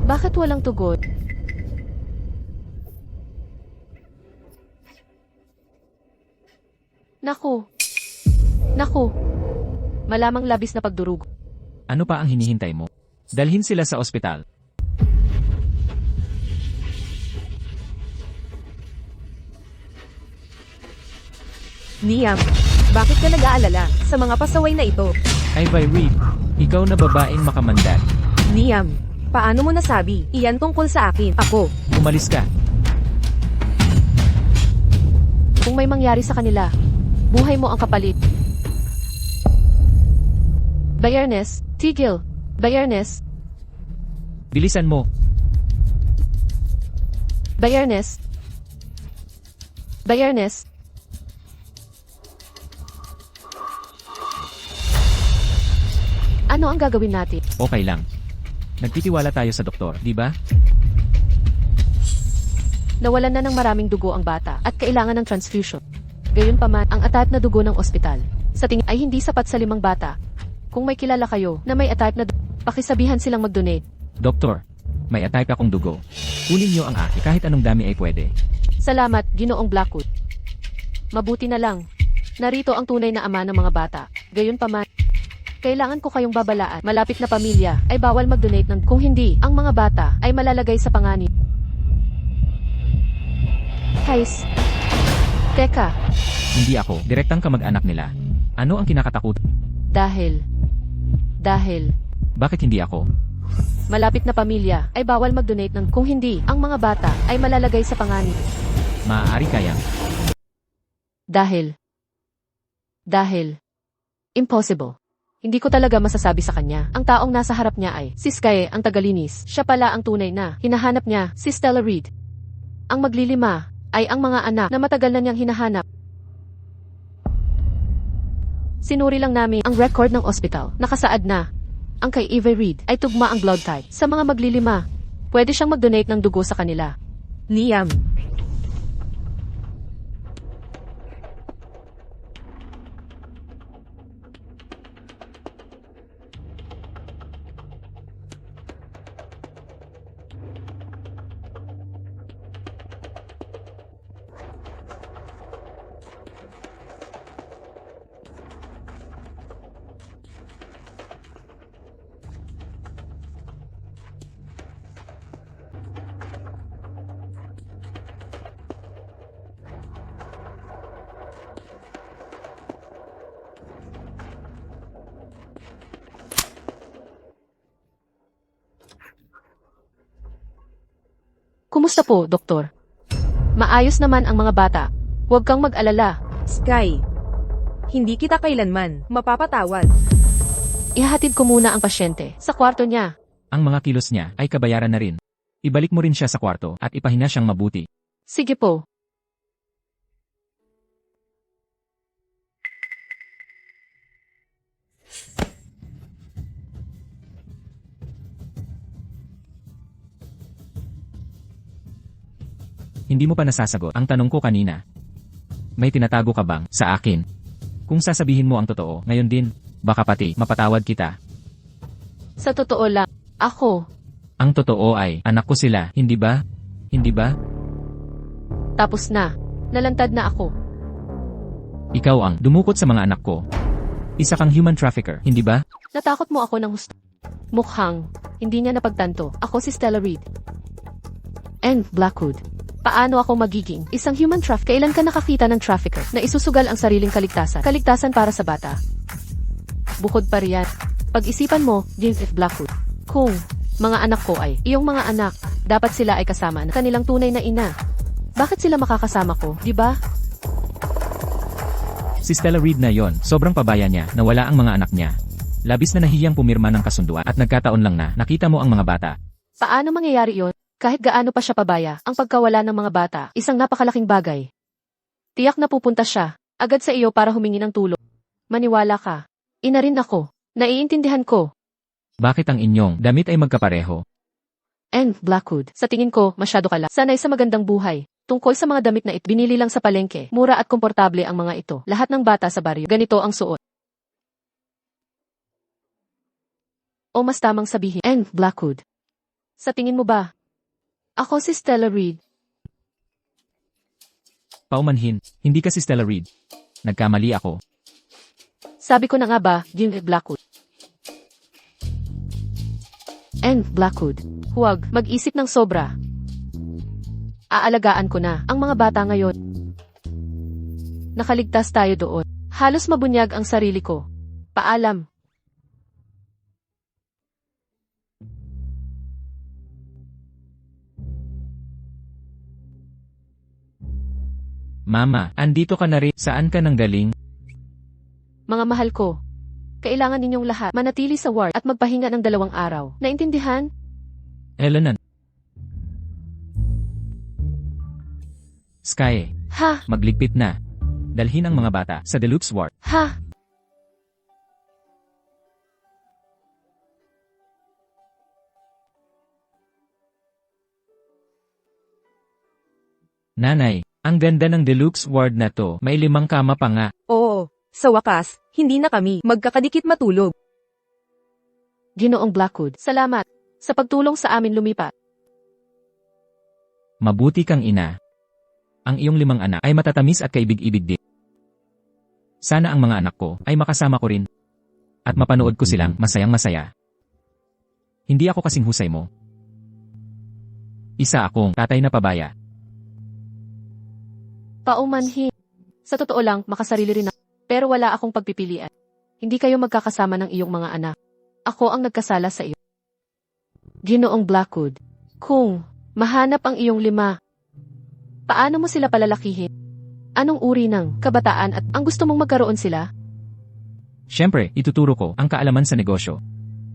Bakit walang tugon? Naku. Naku. Malamang labis na pagdurugo. Ano pa ang hinihintay mo? Dalhin sila sa ospital. Liam, bakit ka nag-aalala sa mga pasaway na ito? Ivy Reed, ikaw na babaeng makamandag. Liam, paano mo nasabi? Iyan tungkol sa akin. Ako. Umalis ka. Kung may mangyari sa kanila, buhay mo ang kapalit. Bayarnes, tigil. Bayarnes, Bilisan mo. Bayarnes. Bayarnes. Ano ang gagawin natin? Okay lang. Nagtitiwala tayo sa doktor, di ba? Nawalan na ng maraming dugo ang bata at kailangan ng transfusion. Gayunpaman, ang atat na dugo ng ospital sa tingin ay hindi sapat sa 5 bata. Kung may kilala kayo na may atat na dugo, pakisabihan silang mag-donate. Doktor, may atake akong dugo. Kunin niyo ang akin kahit anong dami ay pwede. Salamat, Ginoong Blackwood. Mabuti na lang. Narito ang tunay na ama ng mga bata. Gayunpaman, kailangan ko kayong babalaan. Malapit na pamilya ay bawal mag-donate ng kung hindi, ang mga bata ay malalagay sa panganib. Guys. Teka, Hindi ako, direktang kamag-anak nila. Ano ang kinakatakot? dahil, Bakit hindi ako? malapit na pamilya ay bawal mag-donate ng kung hindi, ang mga bata ay malalagay sa panganib. Maaari kayang. Dahil, impossible. Hindi ko talaga masasabi sa kanya. Ang taong nasa harap niya ay si Sky ang tagalinis. Siya pala ang tunay na hinahanap niya, si Stella Reed. Ang maglilima ay ang mga anak na matagal na niyang hinahanap. Sinuri lang namin ang record ng ospital. Nakasaad na. Ang kay Ivy Reed ay tugma ang blood type. Sa mga maglilima, pwede siyang mag-donate ng dugo sa kanila. Liam, Kumusta po, doktor? Maayos naman ang mga bata. Huwag kang mag-alala. Sky, hindi kita kailanman mapapatawad. Ihahatid ko muna ang pasyente sa kwarto niya. Ang mga kilos niya ay kabayaran na rin. Ibalik mo rin siya sa kwarto at ipahinga siyang mabuti. Sige po. Hindi mo pa nasasagot ang tanong ko kanina. May tinatago ka bang sa akin? Kung sasabihin mo ang totoo, ngayon din, baka pati mapatawad kita. Sa totoo lang, ako. Ang totoo ay, anak ko sila, hindi ba? Hindi ba? Tapos na. Nalantad na ako. Ikaw ang dumukot sa mga anak ko. Isa kang human trafficker, hindi ba? Natakot mo ako ng husto. Mukhang, hindi niya napagtanto. Ako si Stella Reed. And Blackwood. Paano ako magiging isang human trafficker? Kailan ka nakakita ng trafficker na isusugal ang sariling kaligtasan? Kaligtasan para sa bata. Bukod pa riyan, pag-isipan mo, James F. Blackwood. Kung mga anak ko ay iyong mga anak, dapat sila ay kasama ng kanilang tunay na ina. Bakit sila makakasama ko, di ba? Si Stella Reed na yon, sobrang pabaya niya na wala ang mga anak niya. Labis na nahihiyang pumirma ng kasunduan at nagkataon lang na nakita mo ang mga bata. Paano mangyayari yon? Kahit gaano pa siya pabaya, ang pagkawala ng mga bata, isang napakalaking bagay. Tiyak na pupunta siya, agad sa iyo para humingi ng tulong. Maniwala ka. Ina rin ako. Naiintindihan ko. Bakit ang inyong damit ay magkapareho? And Blackwood, sa tingin ko, masyado ka lang. Sanay sa magandang buhay. Tungkol sa mga damit na ito, binili lang sa palengke. Mura at komportable ang mga ito. Lahat ng bata sa baryo, ganito ang suot. O mas tamang sabihin, and Blackwood. Sa tingin mo ba? Ako si Stella Reed. Paumanhin, hindi ka si Stella Reed. Nagkamali ako. Sabi ko na nga ba, Jim Blackwood. And Blackwood, huwag mag-isip ng sobra. Aalagaan ko na ang mga bata ngayon. Nakaligtas tayo doon. Halos mabunyag ang sarili ko. Paalam. Mama, andito ka na rin. Saan ka nang galing? Mga mahal ko, kailangan ninyong lahat manatili sa ward at magpahinga ng 2 araw. Naintindihan? Elenan. Sky, Ha? magligpit na. Dalhin ang mga bata sa deluxe ward. Ha? Nanay, ang ganda ng deluxe ward na to. May 5 kama pa nga. Oo, sa wakas, hindi na kami magkakadikit matulog. Ginoong Blackwood, salamat sa pagtulong sa amin lumipat. Mabuti kang ina. Ang iyong 5 anak ay matatamis at kaibig-ibig din. Sana ang mga anak ko ay makasama ko rin. At mapanood ko silang masayang-masaya. Hindi ako kasing husay mo. Isa akong tatay na pabaya. Paumanhin. Sa totoo lang, makasarili rin ako. Pero wala akong pagpipilian. Hindi kayo magkakasama ng iyong mga anak. Ako ang nagkasala sa iyo. Ginoong Blackwood, kung mahanap ang iyong 5, paano mo sila palalakihin? Anong uri ng kabataan at ang gusto mong magkaroon sila? Siyempre, ituturo ko ang kaalaman sa negosyo.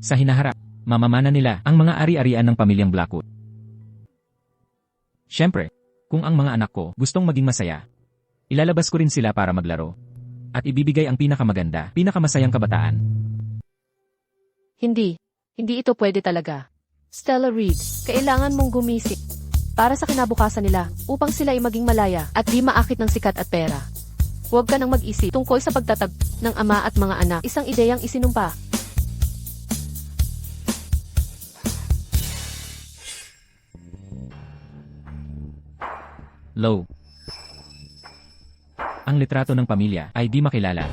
Sa hinaharap, mamamana nila ang mga ari-arian ng pamilyang Blackwood. Siyempre, kung ang mga anak ko gustong maging masaya, ilalabas ko rin sila para maglaro. At ibibigay ang pinakamaganda, pinakamasayang kabataan. Hindi ito pwede talaga. Stella Reed, kailangan mong gumising para sa kinabukasan nila upang sila ay maging malaya at di maakit ng sikat at pera. Huwag ka nang mag-isip tungkol sa pagtatag ng ama at mga anak, isang ideyang isinumpa. Low. Ang litrato ng pamilya ay di makilala.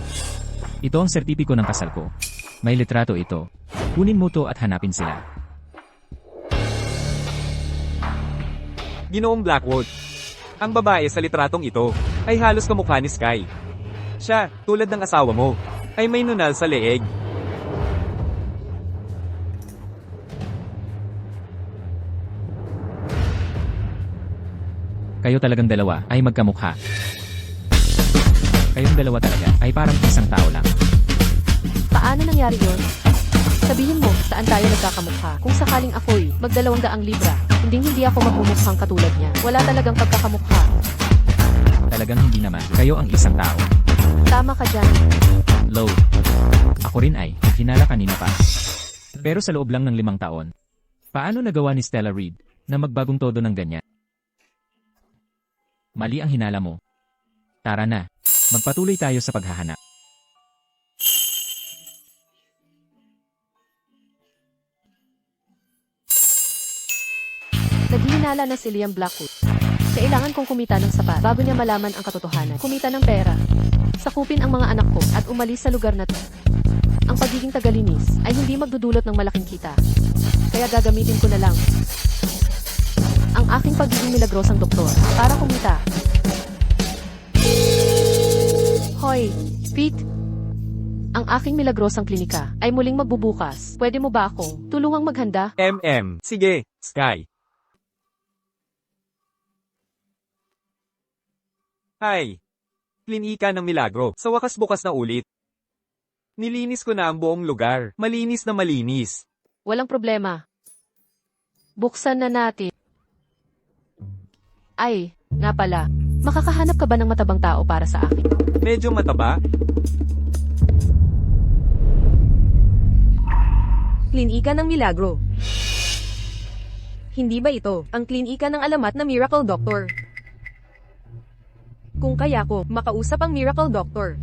Ito ang sertipiko ng kasal ko. May litrato ito. Kunin mo to at hanapin sila. Ginoong Blackwood. Ang babae sa litratong ito ay halos kamukha ni Sky. Siya, tulad ng asawa mo, ay may nunal sa leeg. Kayo talagang dalawa ay magkamukha. Kayong dalawa talaga ay parang isang tao lang. Paano nangyari yon? Sabihin mo, saan tayo nagkakamukha? Kung sakaling ako'y mag200 libra, hindi ako magmumukhang katulad niya. Wala talagang pagkakamukha. Talagang hindi naman. Kayo ang isang tao. Tama ka dyan. Low. Ako rin ay, hinala kanina pa. Pero sa loob lang ng 5 taon. Paano nagawa ni Stella Reed na magbagong todo ng ganyan? Mali ang hinala mo. Tara na, magpatuloy tayo sa paghahanap. Naghihinala na si Liam Blackwood. Kailangan kong kumita ng sapat bago niya malaman ang katotohanan. Kumita ng pera. Sakupin ang mga anak ko at umalis sa lugar na to. Ang pagiging tagalinis ay hindi magdudulot ng malaking kita. Kaya gagamitin ko na lang ang aking pagiging milagrosang doktor para kumita. Hoy, Pete! Ang aking milagrosang klinika ay muling magbubukas. Pwede mo ba akong tulungang maghanda? Sige, Sky. Hi. Klinika ng Milagro. Sa wakas bukas na ulit. Nilinis ko na ang buong lugar. Malinis na malinis. Walang problema. Buksan na natin. Ay, nga pala. Makakahanap ka ba ng matabang tao para sa akin? Medyo mataba. Klinika ng Milagro. Hindi ba ito ang klinika ng alamat na Miracle Doctor? Kung kaya ko, makausap ang Miracle Doctor.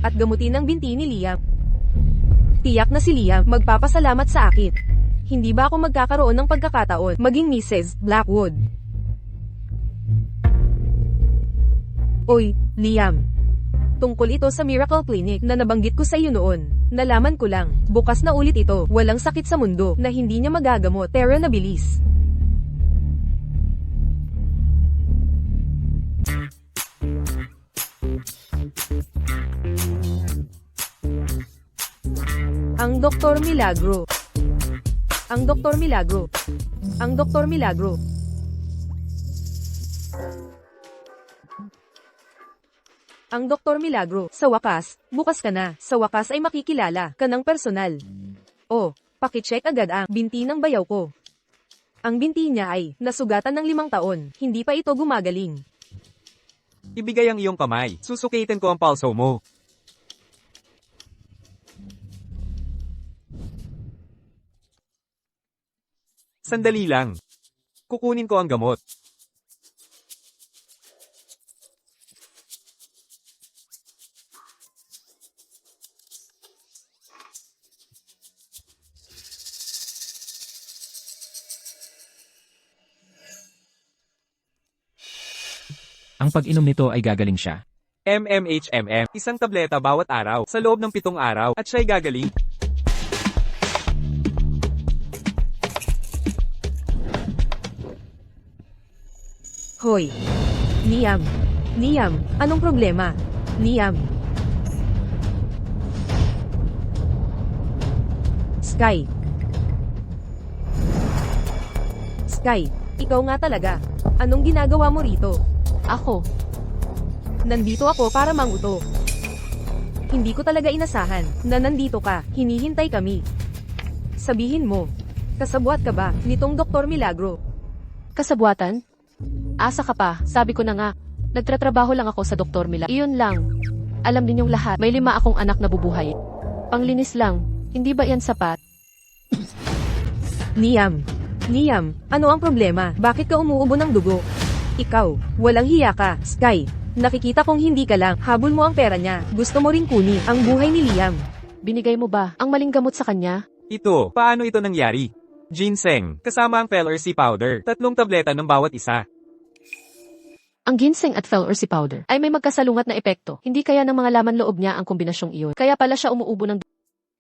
At gamutin ang binti ni Liam. Tiyak na si Liam magpapasalamat sa akin. Hindi ba ako magkakaroon ng pagkakataon maging Mrs. Blackwood? Oy, Liam. Tungkol ito sa Miracle Clinic na nabanggit ko sa iyo noon. Nalaman ko lang, bukas na ulit ito. Walang sakit sa mundo na hindi niya magagamot pero nabilis. Ang Doktor Milagro. Ang Doktor Milagro. Ang Doktor Milagro. Ang Doktor Milagro. Sa wakas, bukas ka na. Sa wakas ay makikilala ka ng personal. Oh, pakicheck agad ang binti ng bayaw ko. Ang binti niya ay nasugatan ng 5 taon. Hindi pa ito gumagaling. Ibigay ang iyong kamay. Susukitin ko ang pulso mo. Sandali lang. Kukunin ko ang gamot. Ang pag-inom nito ay gagaling siya. MMHMM. Isang tableta bawat araw. Sa loob ng 7 araw. At siya'y gagaling. Hoy. Liam. Liam, anong problema? Liam. Sky. Sky, ikaw nga talaga. Anong ginagawa mo rito? Ako. Nandito ako para manguto. Hindi ko talaga inasahan na nandito ka, hinihintay kami. Sabihin mo, kasabwat ka ba nitong Doktor Milagro? Kasabwatan? Asa ka pa, sabi ko na nga. Nagtratrabaho lang ako sa Doktor Milagro. Iyon lang. Alam ninyong lahat, may 5 akong anak na bubuhay. Panglinis lang, hindi ba yan sapat? Liam. Liam, ano ang problema? Bakit ka umuubo ng dugo? Ikaw, walang hiya ka, Sky. Nakikita kong hindi ka lang, habol mo ang pera niya. Gusto mo ring kunin ang buhay ni Liam. Binigay mo ba ang maling gamot sa kanya? Ito, paano ito nangyari? Ginseng, kasama ang Fel-Ersea powder. 3 tableta ng bawat isa. Ang ginseng at Fel-Ersea powder ay may magkasalungat na epekto. Hindi kaya ng mga laman loob niya ang kombinasyong iyon. Kaya pala siya umuubo ng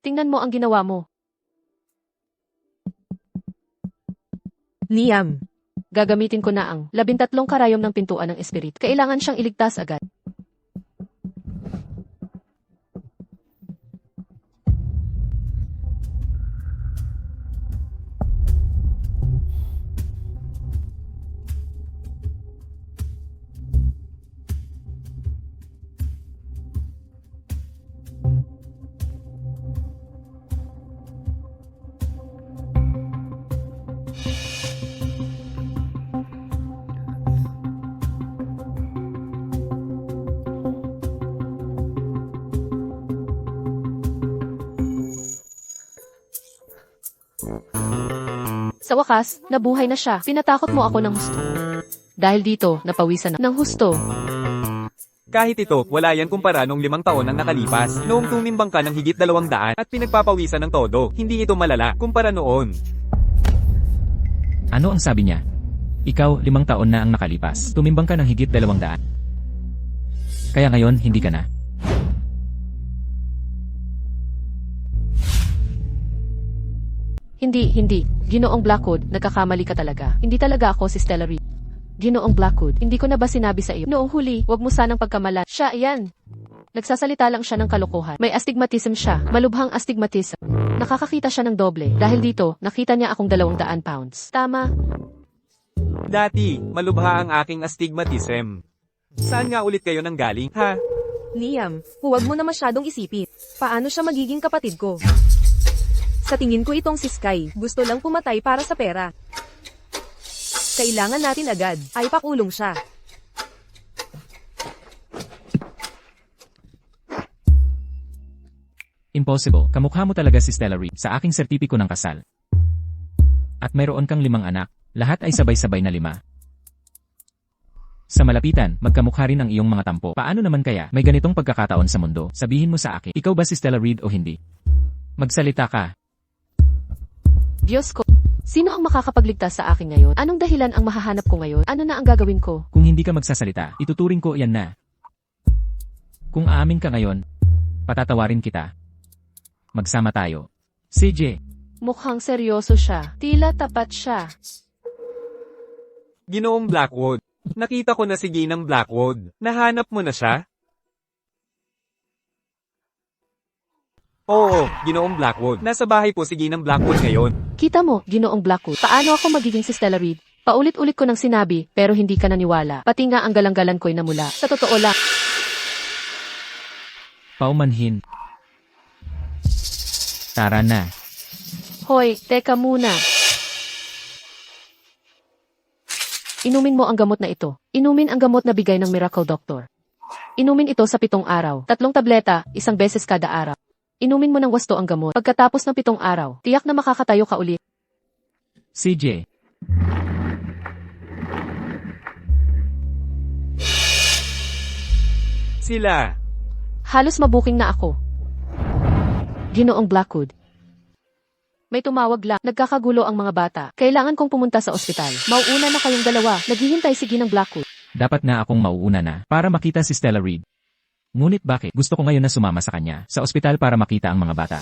Tingnan mo ang ginawa mo. Liam. Gagamitin ko na ang 13 karayom ng pintuan ng espiritu. Kailangan siyang iligtas agad. Sa wakas, nabuhay na siya. Pinatakot mo ako ng husto. Dahil dito, napawisan na ng husto. Kahit ito, wala yan kumpara nung 5 taon ang nakalipas. Noong tumimbang ka ng higit 200 at pinagpapawisan ng todo, hindi ito malala kumpara noon. Ano ang sabi niya? Ikaw, 5 taon na ang nakalipas. Tumimbang ka ng higit 200. Kaya ngayon, hindi ka na. Hindi. Ginoong Blackwood, nagkakamali ka talaga. Hindi talaga ako si Stella Reed. Ginoong Blackwood, hindi ko na ba sinabi sa iyo? Noong huli, wag mo sanang pagkamalan. Siya, yan. Nagsasalita lang siya ng kalokohan. May astigmatism siya. Malubhang astigmatism. Nakakakita siya ng doble. Dahil dito, nakita niya akong 200 pounds. Tama. Dati, malubha ang aking astigmatism. Saan nga ulit kayo nang galing, ha? Liam, huwag mo na masyadong isipin. Paano siya magiging kapatid ko? Sa tingin ko itong si Sky, gusto lang pumatay para sa pera. Kailangan natin agad, ay pakulong siya. Impossible. Kamukha mo talaga si Stella Reed sa aking sertipiko ng kasal. At mayroon kang 5 anak. Lahat ay sabay-sabay na 5. Sa malapitan, magkamukha rin ang iyong mga tampo. Paano naman kaya may ganitong pagkakataon sa mundo? Sabihin mo sa akin, ikaw ba si Stella Reed o hindi? Magsalita ka. Diyos ko. Sino ang makakapagligtas sa akin ngayon? Anong dahilan ang mahahanap ko ngayon? Ano na ang gagawin ko? Kung hindi ka magsasalita, ituturing ko yan na. Kung aamin ka ngayon, patatawarin kita. Magsama tayo. CJ, Mukhang seryoso siya. Tila tapat siya. Ginoong Blackwood. Nakita ko na si Ginang Blackwood. Nahanap mo na siya? Oo, Ginoong Blackwood. Nasa bahay po si Ginang Blackwood ngayon. Kita mo, Ginoong Blackwood, paano ako magiging si Stella Reed? Paulit-ulit ko nang sinabi, pero hindi ka naniwala. Pati nga ang galang-galan ko'y namula. Sa totoo lang, paumanhin. Tara na. hoy, teka muna. Inumin mo ang gamot na ito. Inumin ang gamot na bigay ng Miracle Doctor. Inumin ito sa 7 araw. 3 tableta, 1 beses kada araw. Inumin mo ng wasto ang gamot. Pagkatapos ng 7 araw, tiyak na makakatayo ka ulit. CJ, Sila. Halos mabuking na ako. Ginoong Blackwood. May tumawag lang. Nagkakagulo ang mga bata. Kailangan kong pumunta sa ospital. Mauuna na kayong dalawa. Naghihintay si Ginang Blackwood. dapat na akong mauuna na para makita si Stella Reed. Ngunit bakit? Gusto ko ngayon na sumama sa kanya sa ospital para makita ang mga bata.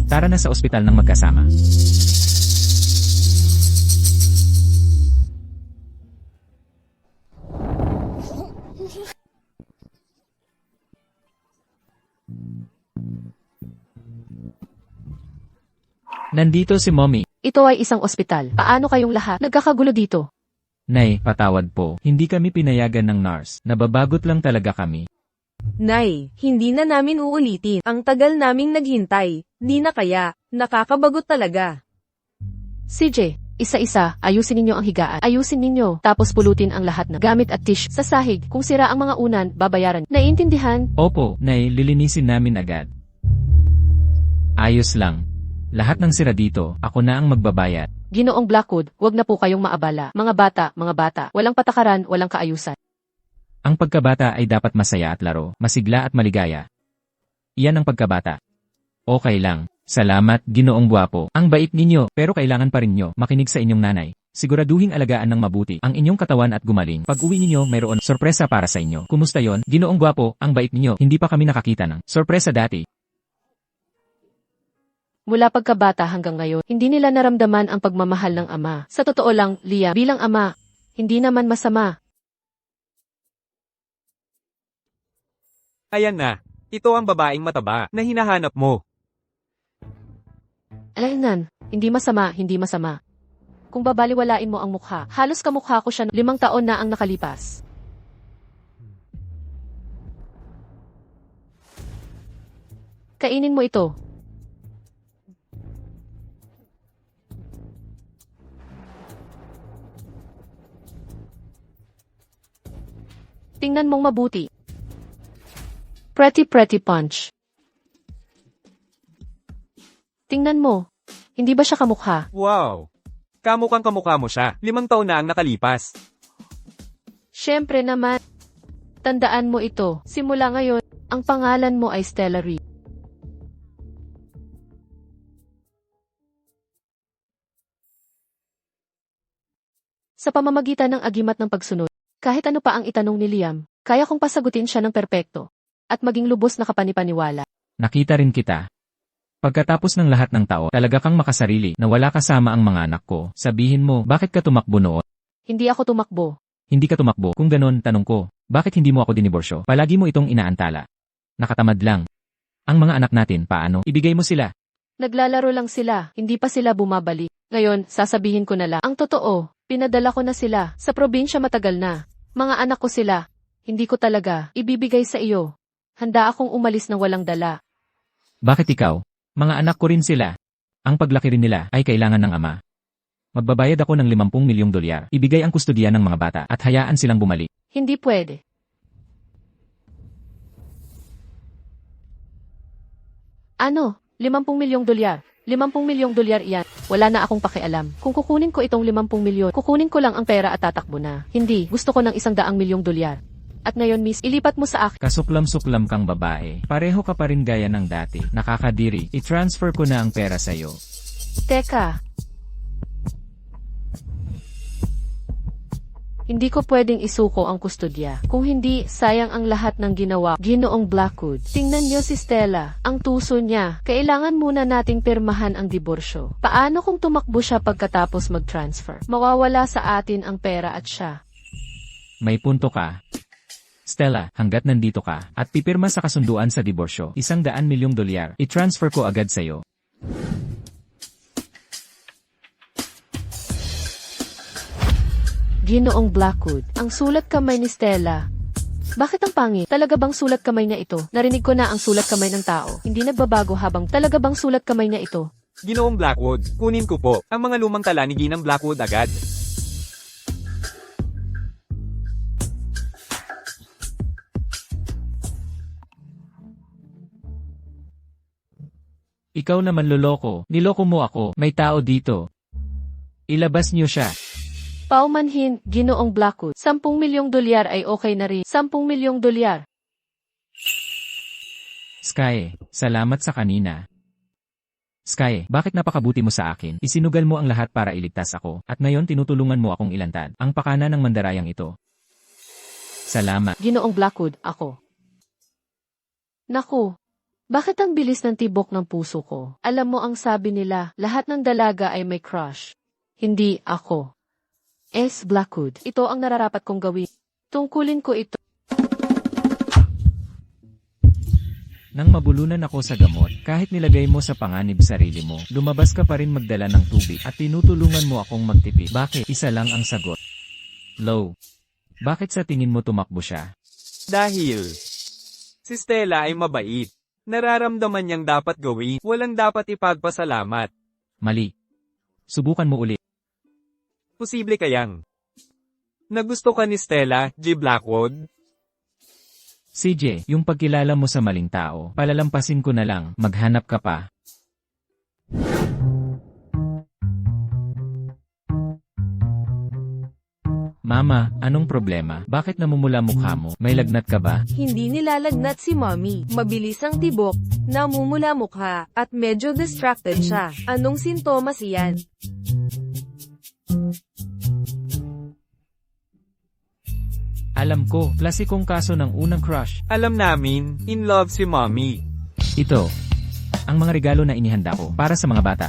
Tara na sa ospital ng magkasama. Nandito si Mommy. Ito ay isang ospital. Paano kayong lahat? Nagkakagulo dito. Nay, patawad po. Hindi kami pinayagan ng nurse. Nababagot lang talaga kami. Nay, hindi na namin uulitin. Ang tagal naming naghintay. Di na kaya. Nakakabagot talaga. CJ, isa-isa, ayusin ninyo ang higaan. Ayusin ninyo, tapos pulutin ang lahat ng gamit at tissue sa sahig. Kung sira ang mga unan, babayaran. Naiintindihan? Opo, Nay, lilinisin namin agad. Ayos lang. Lahat ng sira dito, ako na ang magbabayad. Ginoong Blackwood, wag na po kayong maabala. Mga bata, walang patakaran, walang kaayusan. Ang pagkabata ay dapat masaya at laro, masigla at maligaya. Iyan ang pagkabata. Okay lang. Salamat, Ginoong Gwapo. Ang bait ninyo, pero kailangan pa rin nyo makinig sa inyong nanay. Siguraduhing alagaan ng mabuti ang inyong katawan at gumaling. Pag uwi ninyo, mayroon sorpresa para sa inyo. Kumusta yon? Ginoong Gwapo, ang bait ninyo. Hindi pa kami nakakita ng sorpresa dati. Mula pagkabata hanggang ngayon, hindi nila naramdaman ang pagmamahal ng ama. Sa totoo lang, Liam, bilang ama, hindi naman masama. Ayan na. Ito ang babaeng mataba na hinahanap mo. Alaynan, hindi masama. Kung babaliwalain mo ang mukha, halos kamukha ko siya 5 taon na ang nakalipas. Kainin mo ito. Tingnan mong mabuti. Pretty punch. Tingnan mo. Hindi ba siya kamukha? Wow! Kamukhang kamukha mo siya. 5 taon na ang nakalipas. Siyempre naman. Tandaan mo ito. Simula ngayon, ang pangalan mo ay Stella Reed. Sa pamamagitan ng agimat ng pagsunod, kahit ano pa ang itanong ni Liam, kaya kong pasagutin siya ng perpekto at maging lubos na kapanipaniwala. Nakita rin kita. Pagkatapos ng lahat ng tao, talaga kang makasarili na wala kasama ang mga anak ko. Sabihin mo, bakit ka tumakbo noon? Hindi ako tumakbo. Hindi ka tumakbo. Kung ganon, tanong ko, bakit hindi mo ako diniborsyo? Palagi mo itong inaantala. Nakatamad lang. Ang mga anak natin, paano? Ibigay mo sila. Naglalaro lang sila, hindi pa sila bumabalik. Ngayon, sasabihin ko na lang, ang totoo, pinadala ko na sila. Sa probinsya matagal na. Mga anak ko sila. Hindi ko talaga ibibigay sa iyo. Handa akong umalis na walang dala. Bakit ikaw? Mga anak ko rin sila. Ang paglaki rin nila ay kailangan ng ama. Magbabayad ako ng 50 milyong dolyar. Ibigay ang kustodiya ng mga bata at hayaan silang bumalik. Hindi pwede. Ano? 50 milyong dolyar. 50 milyong dolyar iyan. Wala na akong pakialam. Kung kukunin ko itong 50 milyon, kukunin ko lang ang pera at tatakbo na. Hindi, gusto ko ng 100 milyong dolyar. At ngayon miss, ilipat mo sa akin. Kasuklam-suklam kang babae. Pareho ka pa rin gaya ng dati. Nakakadiri. I-transfer ko na ang pera sa'yo. Teka. Hindi ko pwedeng isuko ang kustodya. Kung hindi, sayang ang lahat ng ginawa. Ginoong Blackwood. Tingnan niyo si Stella. Ang tuso niya. Kailangan muna nating pirmahan ang diborsyo. Paano kung tumakbo siya pagkatapos mag-transfer? Mawawala sa atin ang pera at siya. May punto ka. Stella, hanggat nandito ka, at pipirma sa kasunduan sa diborsyo, 100 milyong dolyar, i-transfer ko agad sa'yo. Ginoong Blackwood. Ang sulat kamay ni Stella. Bakit ang pangit? Talaga bang sulat kamay niya ito? Narinig ko na ang sulat kamay ng tao. Hindi nagbabago habang talaga bang sulat kamay niya ito? Ginoong Blackwood, kunin ko po ang mga lumang tala ni Ginang Blackwood agad. Ikaw naman loloko, niloko mo ako, may tao dito. Ilabas niyo siya. Paumanhin, Ginoong Blackwood. 10 milyong dolyar ay okay na rin. 10 milyong dolyar. Sky, salamat sa kanina. Sky, bakit napakabuti mo sa akin? Isinugal mo ang lahat para iligtas ako, at ngayon tinutulungan mo akong ilantad ang pakana ng mandarayang ito. Salamat. Ginoong Blackwood, ako. Naku, bakit ang bilis ng tibok ng puso ko? Alam mo ang sabi nila, lahat ng dalaga ay may crush. Hindi ako. S. Blackwood, ito ang nararapat kong gawin. Tungkulin ko ito. Nang mabulunan ako sa gamot, kahit nilagay mo sa panganib sarili mo, lumabas ka pa rin magdala ng tubig at tinutulungan mo akong magtipid. Bakit? Isa lang ang sagot. Low. Bakit sa tingin mo tumakbo siya? Dahil si Stella ay mabait. Nararamdaman niyang dapat gawin, walang dapat ipagpasalamat. Mali. Subukan mo ulit. Posible kayang nagusto ka ni Stella, G. Blackwood? CJ, yung pagkilala mo sa maling tao, palalampasin ko na lang, maghanap ka pa. Mama, anong problema? Bakit namumula mukha mo? May lagnat ka ba? Hindi nilalagnat si Mommy. Mabilis ang tibok, namumula mukha, at medyo distracted siya. Anong sintomas iyan? Alam ko, klasikong kaso ng unang crush. Alam namin, in love si Mommy. Ito, ang mga regalo na inihanda ko para sa mga bata.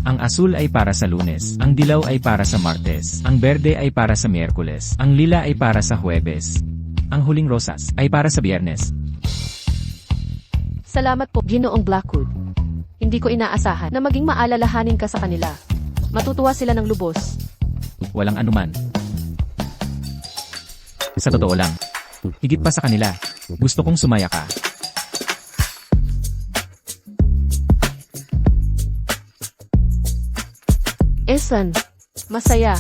Ang asul ay para sa Lunes, ang dilaw ay para sa Martes, ang berde ay para sa Miyerkules, ang lila ay para sa Huwebes, ang huling rosas ay para sa Biyernes. Salamat po, Ginoong Blackwood. Hindi ko inaasahan na maging maalalahanin ka sa kanila. Matutuwa sila ng lubos. Walang anuman. Sa totoo lang, higit pa sa kanila, gusto kong sumaya ka. Esan, masaya.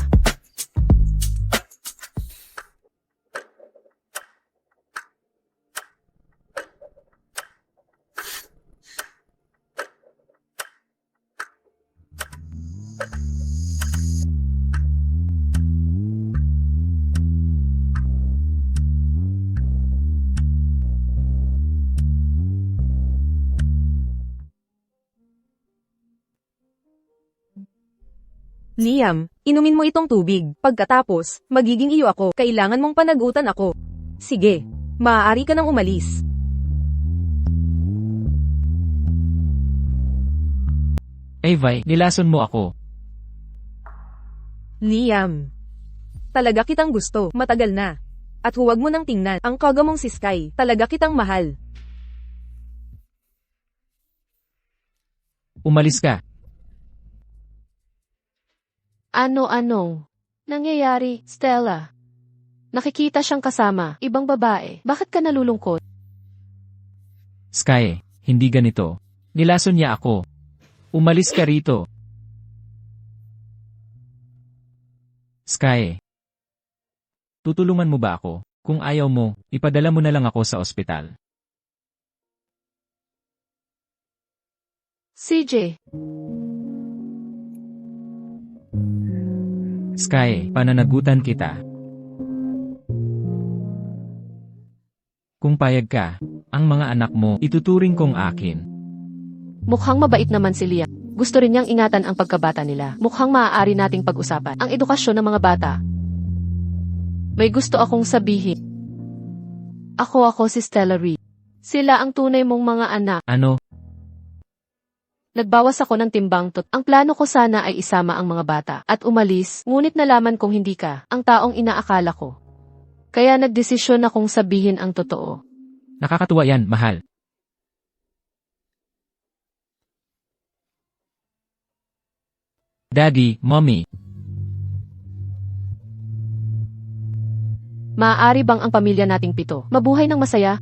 Liam, inumin mo itong tubig. Pagkatapos, magiging iyo ako. Kailangan mong panagutan ako. Sige, maaari ka nang umalis. Evay, nilason mo ako. Liam, talaga kitang gusto, matagal na. At huwag mo nang tingnan, ang kaga mong si Sky, talaga kitang mahal. Umalis ka. Ano-anong nangyayari, Stella? Nakikita siyang kasama, ibang babae. Bakit ka nalulungkot? Sky, hindi ganito. Nilason niya ako. Umalis ka rito. Sky. Tutulungan mo ba ako? Kung ayaw mo, ipadala mo na lang ako sa ospital. CJ, Sky, pananagutan kita. Kung payag ka, ang mga anak mo ituturing kong akin. mukhang mabait naman si Liam. Gusto rin niyang ingatan ang pagkabata nila. Mukhang maaari nating pag-usapan ang edukasyon ng mga bata. May gusto akong sabihin. Ako si Stella Reed. Sila ang tunay mong mga anak. Ano? Nagbawas ako ng timbang Ang plano ko sana ay isama ang mga bata at umalis, ngunit nalaman kong hindi ka ang taong inaakala ko. Kaya nagdesisyon akong sabihin ang totoo. Nakakatuwa yan, mahal. Daddy, Mommy, Maaari bang ang pamilya nating 7 mabuhay ng masaya?